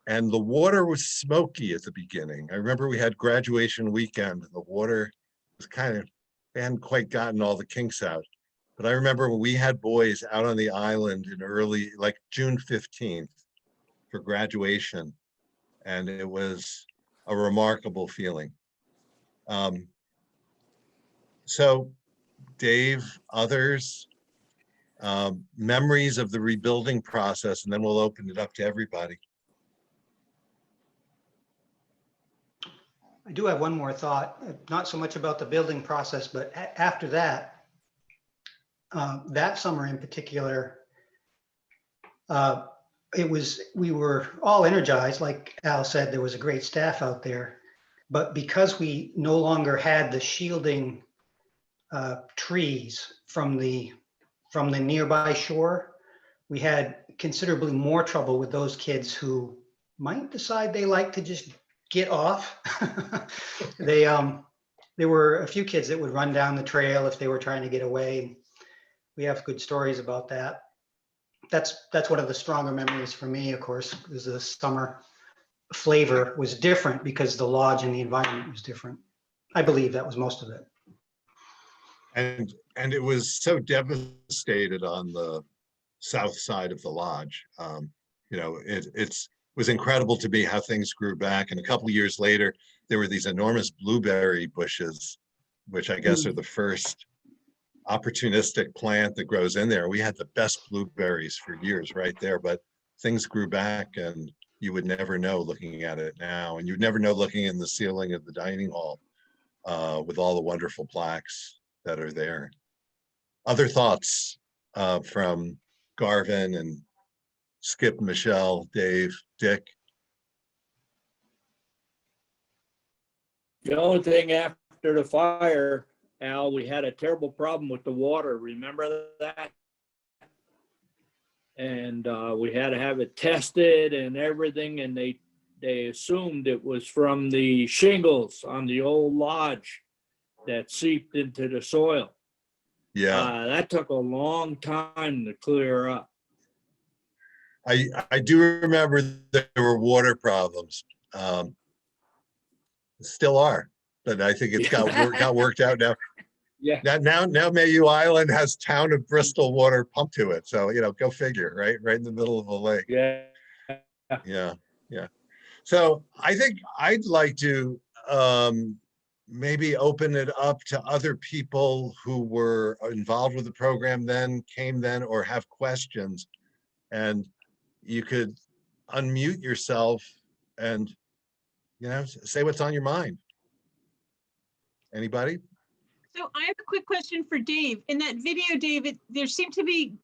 the water was smoky at the beginning. I remember we had graduation weekend. The water was kind of they hadn't quite gotten all the kinks out. But I remember when we had boys out on the island in early, like June 15th for graduation, and it was a remarkable feeling. So Dave, others, memories of the rebuilding process, and then we'll open it up to everybody. I do have one more thought, not so much about the building process, but after that, that summer in particular, we were all energized. Like Al said, there was a great staff out there, but because we no longer had the shielding trees from the nearby shore, we had considerably more trouble with those kids who might decide they like to just get off. There were a few kids that would run down the trail if they were trying to get away. We have good stories about that. That's one of the stronger memories for me, of course, because the summer flavor was different because the lodge and the environment was different. I believe that was most of it. And it was so devastated on the south side of the lodge. You know, it was incredible to me how things grew back. And a couple of years later, there were these enormous blueberry bushes, which I guess are the first opportunistic plant that grows in there. We had the best blueberries for years right there, but things grew back and you would never know looking at it now. And you'd never know looking in the ceiling of the dining hall with all the wonderful plaques that are there. Other thoughts from Garvin and Skip, Michelle, Dave, Dick? The only thing after the fire, Al, we had a terrible problem with the water. Remember that? And we had to have it tested and everything. And they assumed it was from the shingles on the old lodge that seeped into the soil. Yeah, That took a long time to clear up. I do remember that there were water problems. Still are, but I think it's got worked out now. Yeah. Now Mayhew Island has town of Bristol water pumped to it. So, you know, go figure, right? Right in the middle of the lake. Yeah. Yeah. So I think I'd like to maybe open it up to other people who were involved with the program then, came then, or have questions. And you could unmute yourself and, you know, say what's on your mind. Anybody? So I have a quick question for Dave. In that video, David, there seemed to be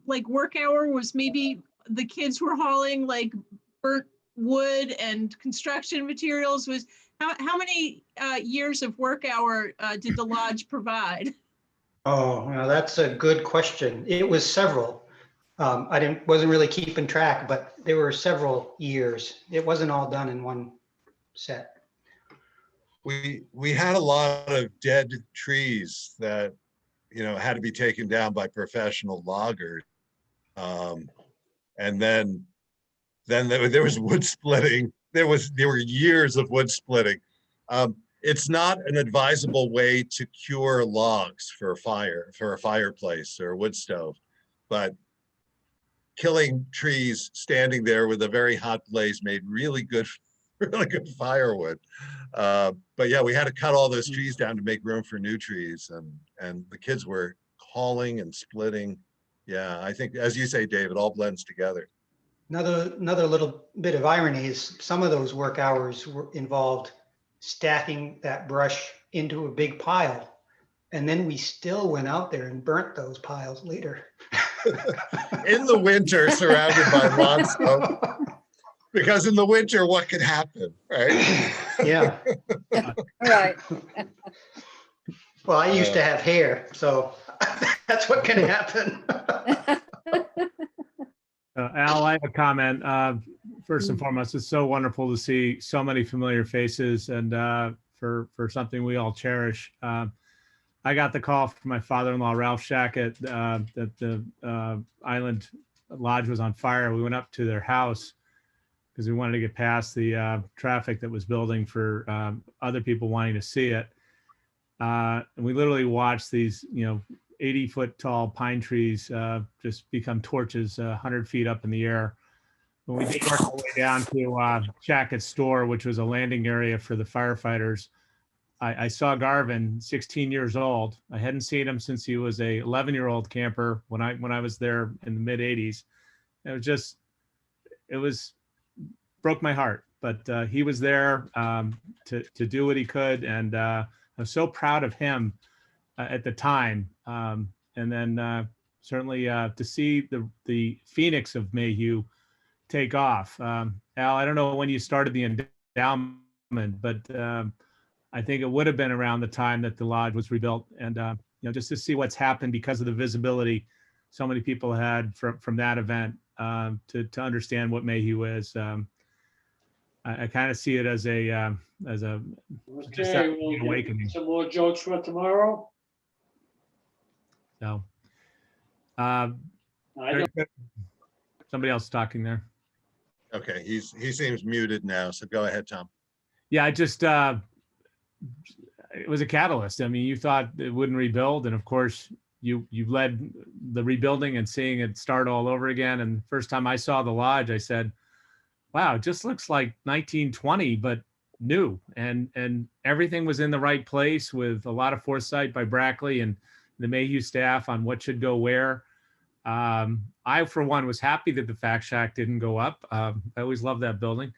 like work hour was maybe the kids were hauling like burnt wood and construction materials. Was how many years of work hour did the lodge provide? Oh, well, that's a good question. It was several. I wasn't really keeping track, but there were several years. It wasn't all done in one set. We had a lot of dead trees that, you know, had to be taken down by professional loggers. And then there was wood splitting. There were years of wood splitting. It's not an advisable way to cure logs for a fireplace or a wood stove, but killing trees standing there with a very hot blaze made really good firewood. But yeah, we had to cut all those trees down to make room for new trees, and the kids were hauling and splitting. Yeah, I think, as you say, Dave, it all blends together. Another little bit of irony is some of those work hours involved stacking that brush into a big pile. And then we still went out there and burnt those piles later. In the winter, surrounded by lawn smoke. Because in the winter, what could happen, right? Yeah. Right. Well, I used to have hair, so that's what can happen. Al, I have a comment. First and foremost, it's so wonderful to see so many familiar faces, and for something we all cherish. I got the call from my father-in-law, Ralph Shackett, that the Island Lodge was on fire. We went up to their house because we wanted to get past the traffic that was building for other people wanting to see it. And we literally watched these, 80-foot tall pine trees just become torches 100 feet up in the air. When we did work our way down to Chackett's store, which was a landing area for the firefighters, I saw Garvin, 16 years old. I hadn't seen him since he was a 11-year-old camper when I was there in the mid 80s. It was broke my heart, but he was there to do what he could. And I was so proud of him at the time. And then certainly to see the Phoenix of Mayhew take off. Al, I don't know when you started the endowment, but I think it would have been around the time that the lodge was rebuilt. And just to see what's happened because of the visibility so many people had from that event, to understand what Mayhew is. I kind of see it as a just Okay, an we'll awakening. get some more jokes for tomorrow. So I very don't, good. Somebody else talking there. Okay, he seems muted now, so go ahead, Tom. Yeah, I just it was a catalyst. I mean, you thought it wouldn't rebuild, and of course you led the rebuilding and seeing it start all over again. And the first time I saw the lodge, I said, wow, it just looks like 1920, but new. And everything was in the right place with a lot of foresight by Brackley and the Mayhew staff on what should go where. I, for one, was happy that the Fact Shack didn't go up. I always loved that building.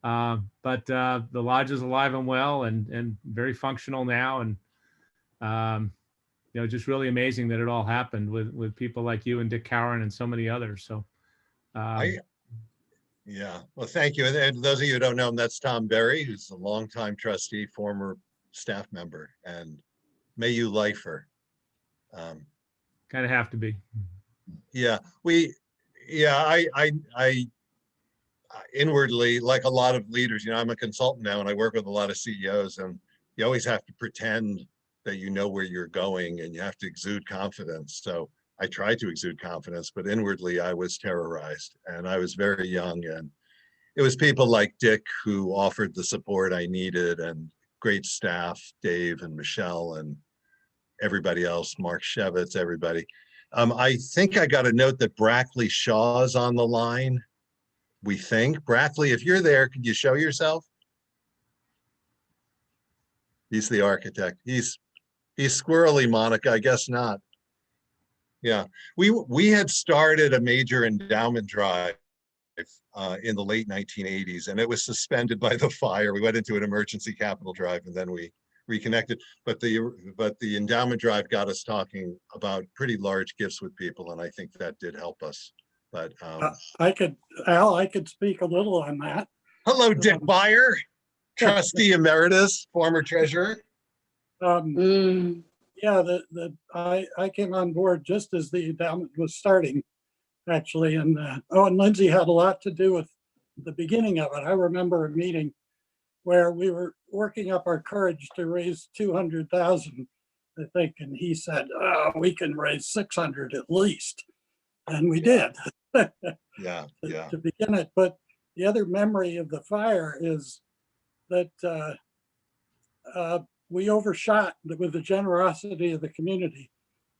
But the lodge is alive and well and very functional now. And, just really amazing that it all happened with people like you and Dick Cowan and so many others. So, Yeah, well, thank you. And those of you who don't know him, that's Tom Berry, who's a longtime trustee, former staff member, and Mayhew lifer. kind of have to be. Yeah, I inwardly, like a lot of leaders, I'm a consultant now and I work with a lot of CEOs, and you always have to pretend that you know where you're going and you have to exude confidence. So I tried to exude confidence, but inwardly I was terrorized, and I was very young, and it was people like Dick who offered the support I needed, and great staff, Dave and Michelle and everybody else, Mark Shevitz, everybody. I think I got a note that Brackley Shaw's on the line. We think. Brackley, if you're there, could you show yourself? He's the architect. He's squirrely, Monica. I guess not. Yeah, we had started a major endowment drive in the late 1980s, and it was suspended by the fire. We went into an emergency capital drive, and then we reconnected. But the endowment drive got us talking about pretty large gifts with people, and I think that did help us. But Al, I could speak a little on that. hello, Dick Beyer, trustee emeritus, former treasurer. Yeah, I came on board just as the endowment was starting, actually, and and Lindsay had a lot to do with the beginning of it. I remember a meeting where we were working up our courage to raise 200,000, I think, and he said, "Oh, we can raise 600 at least," and we did. Yeah. To begin it. But the other memory of the fire is that we overshot with the generosity of the community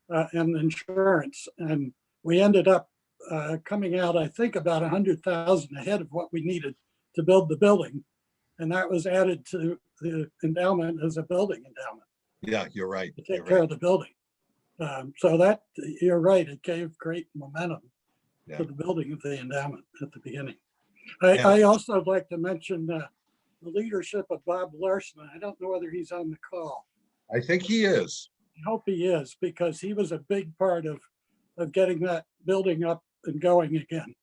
and insurance, and we ended up coming out, I think, about 100,000 ahead of what we needed to build the building, and that was added to the endowment as a building endowment. Yeah, you're right. To take care of the building. So that, you're right, it gave great momentum to the building of the endowment at the beginning. I also would like to mention the leadership of Bob Larson. I don't know whether he's on the call. I think he is. I hope he is, because he was a big part of getting that building up and going again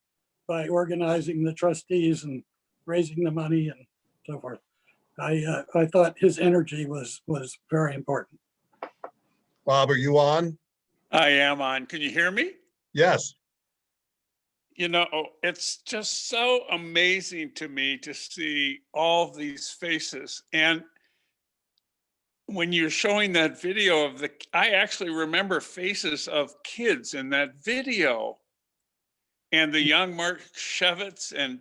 by organizing the trustees and raising the money and so forth. I thought his energy was very important. Bob, are you on? I am on. Can you hear me? Yes. It's just so amazing to me to see all these faces. And when you're showing that video I actually remember faces of kids in that video. And the young Mark Shevitz and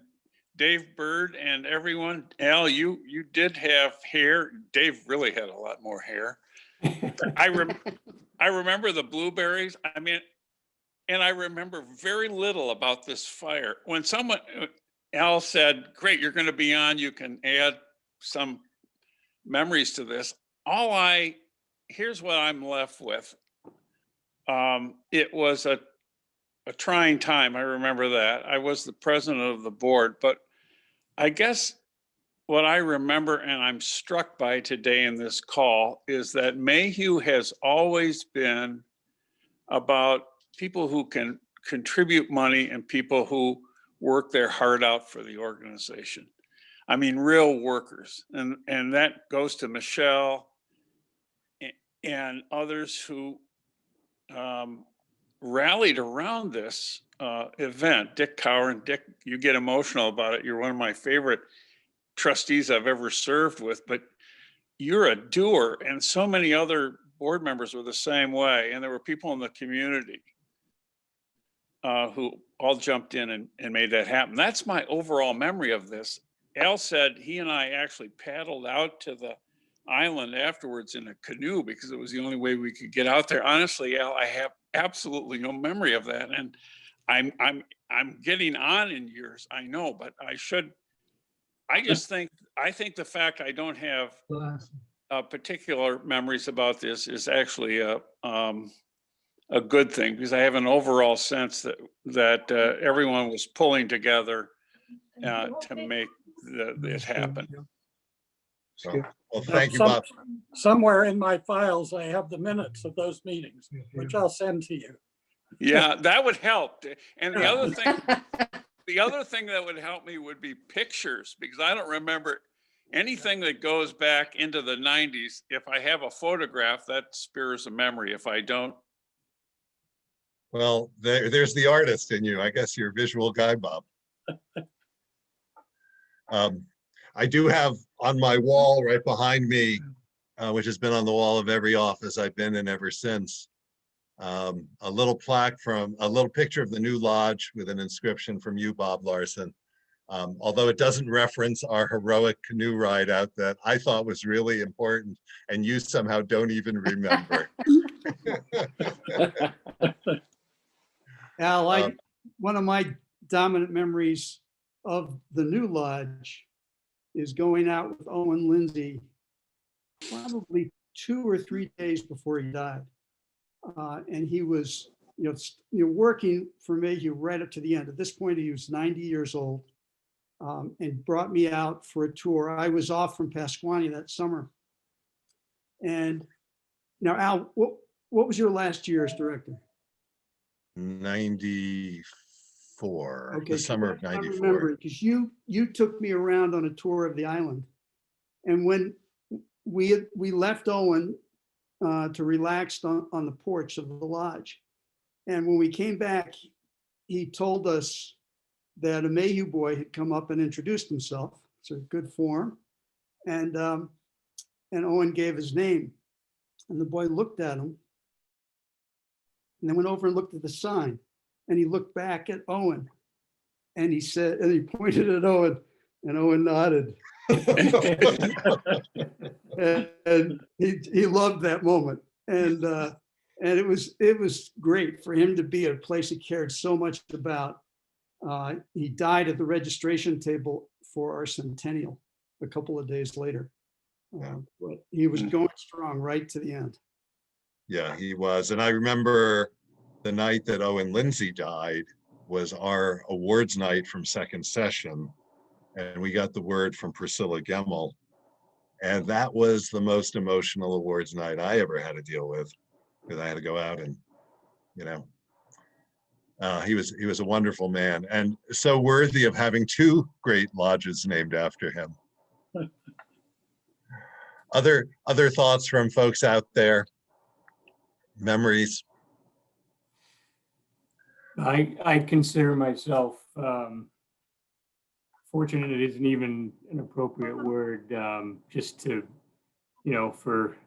Dave Bird and everyone. Al, you did have hair. Dave really had a lot more hair. I remember the blueberries. I mean, and I remember very little about this fire. When someone, Al said, great, you're going to be on, you can add some memories to this. Here's what I'm left with. It was a trying time. I remember that. I was the president of the board, but I guess what I remember and I'm struck by today in this call is that Mayhew has always been about people who can contribute money and people who work their heart out for the organization. I mean, real workers. And that goes to Michelle and others who rallied around this event. Dick Cowan, Dick, you get emotional about it. You're one of my favorite trustees I've ever served with, but you're a doer, and so many other board members were the same way. And there were people in the community who all jumped in and made that happen. That's my overall memory of this. Al said he and I actually paddled out to the island afterwards in a canoe because it was the only way we could get out there. Honestly, Al, I have absolutely no memory of that. And I'm getting on in years, I know, but I think the fact I don't have particular memories about this is actually a good thing, because I have an overall sense that everyone was pulling together to make it happen. Well, thank you, Bob. Somewhere in my files, I have the minutes of those meetings, which I'll send to you. Yeah, that would help. And the other thing that would help me would be pictures, because I don't remember anything that goes back into the 90s. If I have a photograph, that spurs a memory. If I don't. Well, there's the artist in you. I guess you're a visual guy, Bob. I do have on my wall right behind me, which has been on the wall of every office I've been in ever since, a little plaque from a little picture of the new lodge with an inscription from you, Bob Larson. Although it doesn't reference our heroic canoe ride out that I thought was really important and you somehow don't even remember. Al, one of my dominant memories of the new lodge is going out with Owen Lindsay probably 2 or 3 days before he died. And he was, working for Mayhew right up to the end. At this point, he was 90 years old, and brought me out for a tour. I was off from Pasquaney that summer. And now, Al, what was your last year as director? 94, okay, the summer of 94. I remember, because you took me around on a tour of the island. And when we left Owen to relax on the porch of the lodge. And when we came back, he told us that a Mayhew boy had come up and introduced himself. It's a good form. And Owen gave his name. And the boy looked at him and then went over and looked at the sign. And he looked back at Owen and he said, and he pointed at Owen, and Owen nodded. and he loved that moment. And it was great for him to be at a place he cared so much about. He died at the registration table for our centennial a couple of days later. But he was going strong right to the end. Yeah, he was. And I remember the night that Owen Lindsay died was our awards night from second session. And we got the word from Priscilla Gemmel. And that was the most emotional awards night I ever had to deal with, because I had to go out and, he was a wonderful man and so worthy of having 2 great lodges named after him. Other thoughts from folks out there? Memories? I consider myself fortunate. It isn't even an appropriate word, just to, for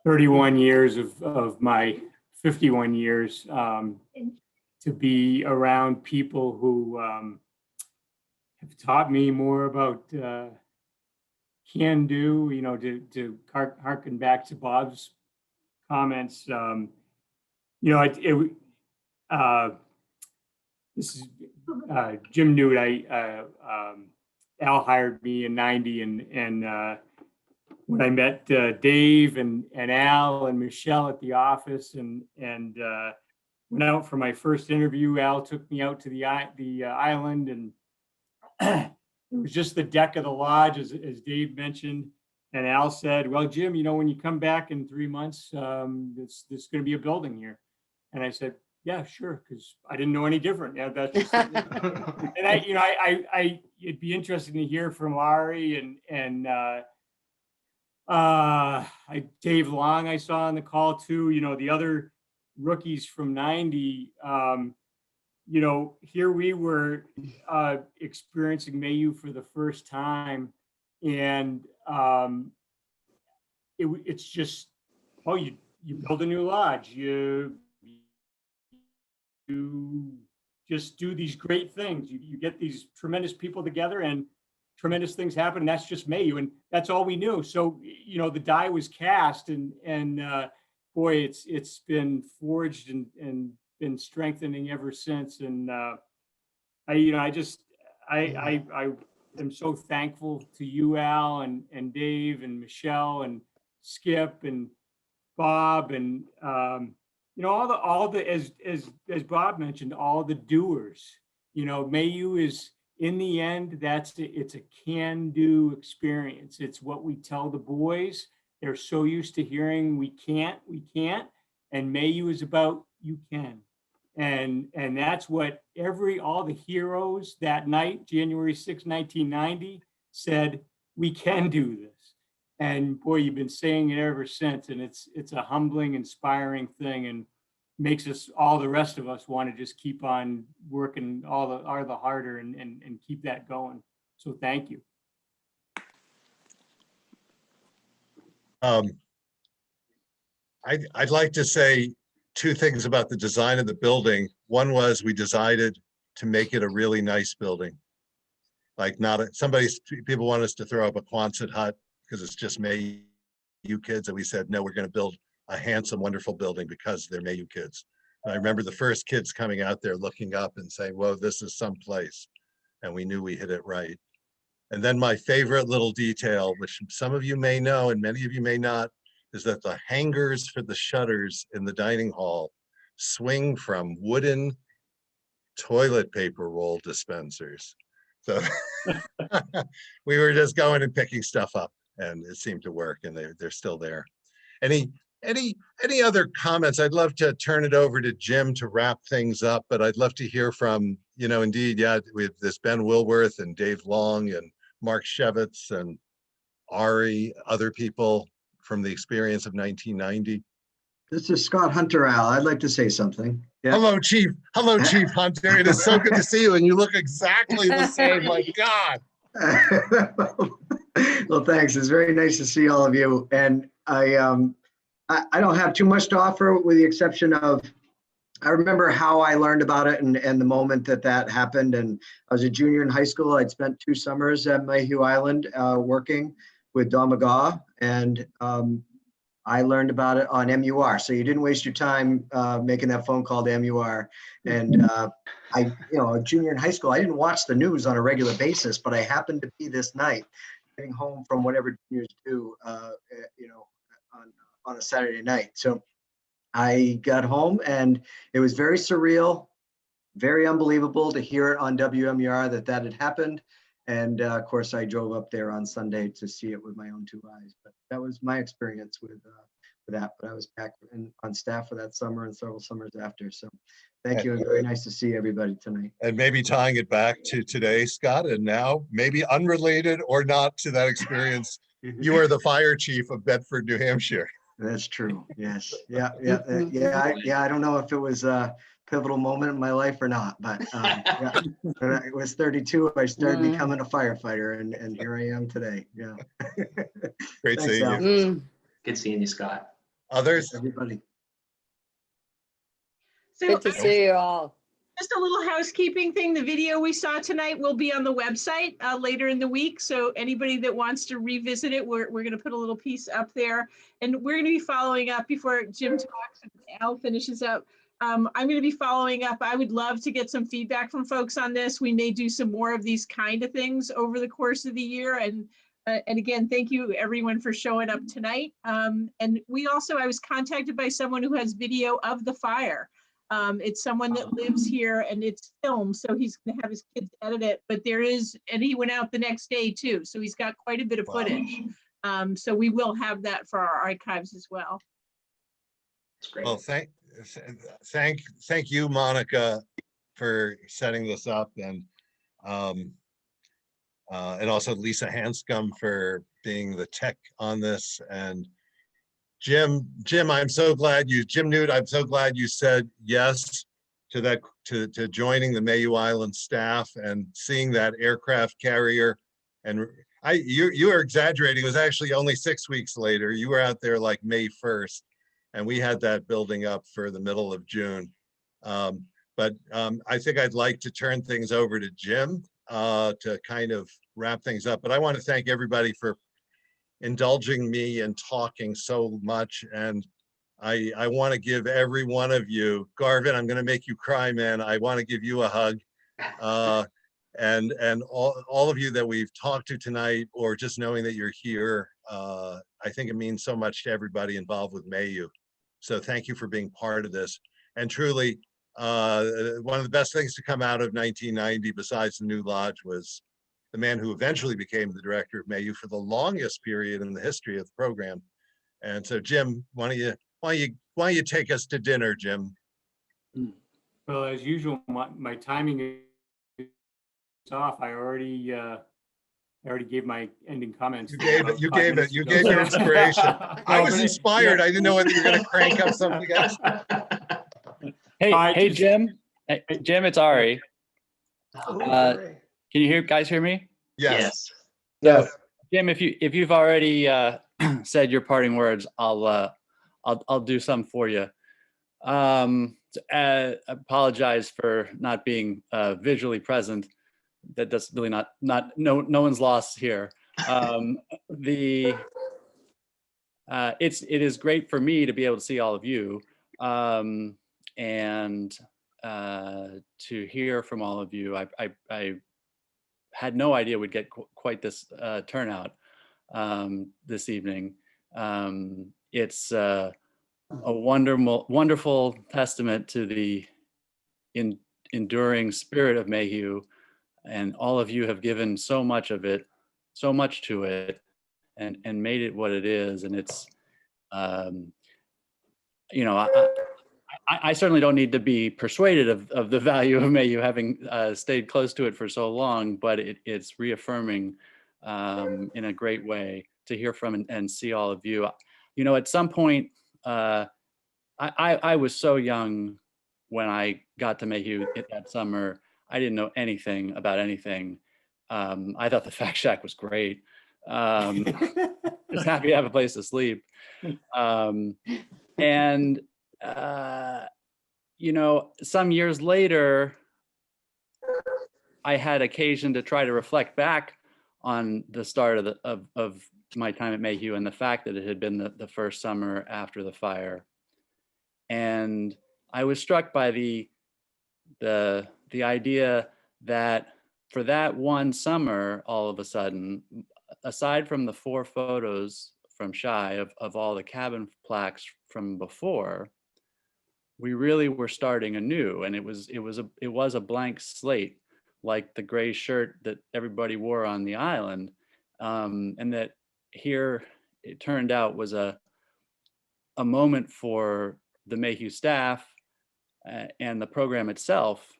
31 years of my 51 years, to be around people who have taught me more about can do, to harken back to Bob's comments. This is Jim Newt. Al hired me in '90, and when I met Dave and Al and Michelle at the office, and went out for my first interview, Al took me out to the island, and it was just the deck of the lodge, as Dave mentioned. And Al said, "Well, Jim, when you come back in 3 months, there's going to be a building here." And I said, "Yeah, sure," because I didn't know any different. Yeah, that's just, and it'd be interesting to hear from Ari and Dave Long I saw on the call too. The other rookies from '90. Here we were experiencing Mayhew for the first time, and it's just, you build a new lodge, you just do these great things. You get these tremendous people together, and tremendous things happen, and that's just Mayhew, and that's all we knew. So the die was cast, and boy, it's been forged and been strengthening ever since. And I am so thankful to you, Al, and Dave and Michelle and Skip and Bob, and all the as Bob mentioned, all the doers. Mayhew is, in the end, it's a can-do experience. It's what we tell the boys. They're so used to hearing we can't, and Mayhew is about you can. And that's what all the heroes that night, January 6, 1990, said, we can do this. And boy, you've been saying it ever since. And it's a humbling, inspiring thing, and makes us, all the rest of us, want to just keep on working all the harder and keep that going. So thank you. I'd like to say two things about the design of the building. One was, we decided to make it a really nice building. Like, people want us to throw up a Quonset hut because it's just Mayhew kids. And we said, no, we're going to build a handsome, wonderful building because they're Mayhew kids. And I remember the first kids coming out there looking up and saying, whoa, this is someplace. And we knew we hit it right. And then my favorite little detail, which some of you may know and many of you may not, is that the hangers for the shutters in the dining hall swing from wooden toilet paper roll dispensers. So we were just going and picking stuff up, and it seemed to work, and they're still there. Any other comments? I'd love to turn it over to Jim to wrap things up, but I'd love to hear from, indeed, we have this Ben Wilworth and Dave Long and Mark Shevitz and Ari, other people from the experience of 1990. This is Scott Hunter, Al. I'd like to say something. Yeah. Hello, Chief. Hello, Chief Hunter. It is so good to see you, and you look exactly the same. My God. Well, thanks. It's very nice to see all of you. And I don't have too much to offer, with the exception of, I remember how I learned about it and the moment that happened. And I was a junior in high school. I'd spent 2 summers at Mayhew Island working with Don McGaw, and I learned about it on MUR. So you didn't waste your time making that phone call to MUR. And a junior in high school, I didn't watch the news on a regular basis, but I happened to be this night getting home from whatever juniors do, on a Saturday night. So I got home, and it was very surreal, very unbelievable to hear it on WMUR that had happened. And of course, I drove up there on Sunday to see it with my own 2 eyes. But that was my experience with that. But I was back on staff for that summer and several summers after. So thank you, and very nice to see everybody tonight. And maybe tying it back to today, Scott, and now maybe unrelated or not to that experience, you are the fire chief of Bedford, New Hampshire. That's true. Yes. Yeah. I don't know if it was a pivotal moment in my life or not, but when I was 32, I started becoming a firefighter, and here I am today. Yeah. Great Thanks, seeing Al. you. Good seeing you, Scott. Others? Everybody. So Good to see you all. Just a little housekeeping thing. The video we saw tonight will be on the website later in the week. So anybody that wants to revisit it, we're going to put a little piece up there. And we're going to be following up before Jim talks and Al finishes up. I'm going to be following up. I would love to get some feedback from folks on this. We may do some more of these kind of things over the course of the year. And again, thank you everyone for showing up tonight. And we also, I was contacted by someone who has video of the fire. It's someone that lives here and it's filmed, so he's gonna have his kids edit it, but there is, and he went out the next day too, so he's got quite a bit of footage. So we will have that for our archives as well. It's great. Well, thank you, Monica, for setting this up, and also Lisa Hanscom for being the tech on this, and Jim, I'm so glad Jim Newt, I'm so glad you said yes to that, to joining the Mayhew Island staff and seeing that aircraft carrier. And you are exaggerating. It was actually only 6 weeks later. You were out there like May 1st, and we had that building up for the middle of June. But I think I'd like to turn things over to Jim to kind of wrap things up. But I want to thank everybody for indulging me and talking so much, and I want to give every one of you, Garvin, I'm going to make you cry, man. I want to give you a hug, and all of you that we've talked to tonight, or just knowing that you're here. I think it means so much to everybody involved with Mayhew. So thank you for being part of this. And truly, one of the best things to come out of 1990, besides the new lodge, was the man who eventually became the director of Mayhew for the longest period in the history of the program. And so, Jim, why don't you take us to dinner, Jim? Well, as usual, my timing is off. I already gave my ending comments. You gave your inspiration. I was inspired. I didn't know whether you were going to crank up something else. Hey, Jim. Hey, Jim, it's Ari. Can you guys hear me? Yes. So, Jim, if you've already said your parting words, I'll do some for you. Apologize for not being visually present. That's really no one's loss here. It is great for me to be able to see all of you, and to hear from all of you. I had no idea we'd get quite this turnout this evening. It's a wonderful testament to the enduring spirit of Mayhew, and all of you have given so much to it, and made it what it is. And it's, I certainly don't need to be persuaded of the value of Mayhew, having stayed close to it for so long, but it's reaffirming in a great way to hear from and see all of you. At some point, I was so young when I got to Mayhew that summer. I didn't know anything about anything. I thought the Fact Shack was great. Just happy to have a place to sleep. And some years later, I had occasion to try to reflect back on the start of my time at Mayhew, and the fact that it had been the first summer after the fire. And I was struck by the idea that for that one summer, all of a sudden, aside from the 4 photos from Shy of all the cabin plaques from before, we really were starting anew, and it was a blank slate, like the gray shirt that everybody wore on the island, and that here it turned out was a moment for the Mayhew staff and the program itself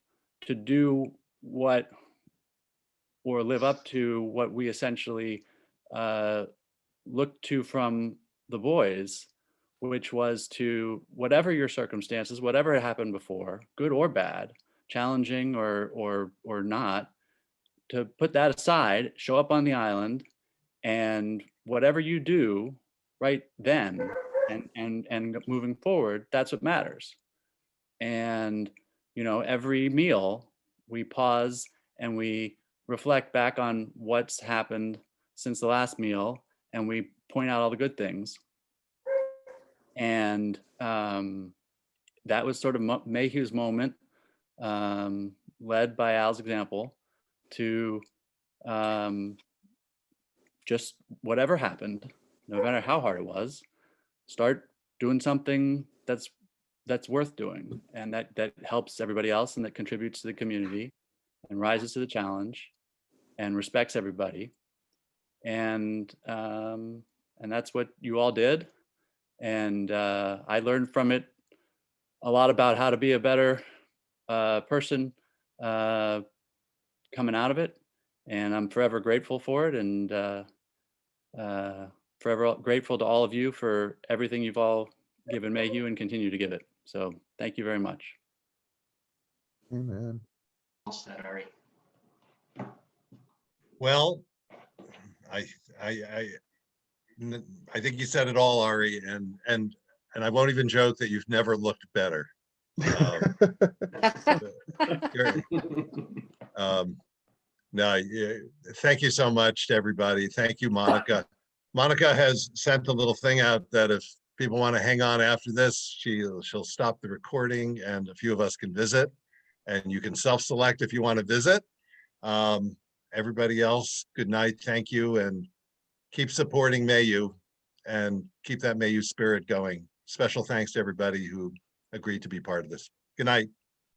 to do what, or live up to what we essentially looked to from the boys, which was to, whatever your circumstances, whatever had happened before, good or bad, challenging or not, to put that aside, show up on the island, and whatever you do right then and moving forward, that's what matters. And every meal, we pause and we reflect back on what's happened since the last meal, and we point out all the good things. And that was sort of Mayhew's moment, led by Al's example, to just whatever happened, no matter how hard it was, start doing something that's worth doing, and that helps everybody else, and that contributes to the community, and rises to the challenge, and respects everybody. And that's what you all did. And I learned from it a lot about how to be a better person coming out of it. And I'm forever grateful for it, and forever grateful to all of you for everything you've all given Mayhew and continue to give it. So thank you very much. Amen. Well said, Ari. Well, I think you said it all, Ari, and I won't even joke that you've never looked better. No, thank you so much to everybody. Thank you, Monica. Monica has sent a little thing out that if people want to hang on after this, she'll stop the recording, and a few of us can visit, and you can self-select if you want to visit. Everybody else, good night, thank you, and keep supporting Mayhew and keep that Mayhew spirit going. Special thanks to everybody who agreed to be part of this. Good night.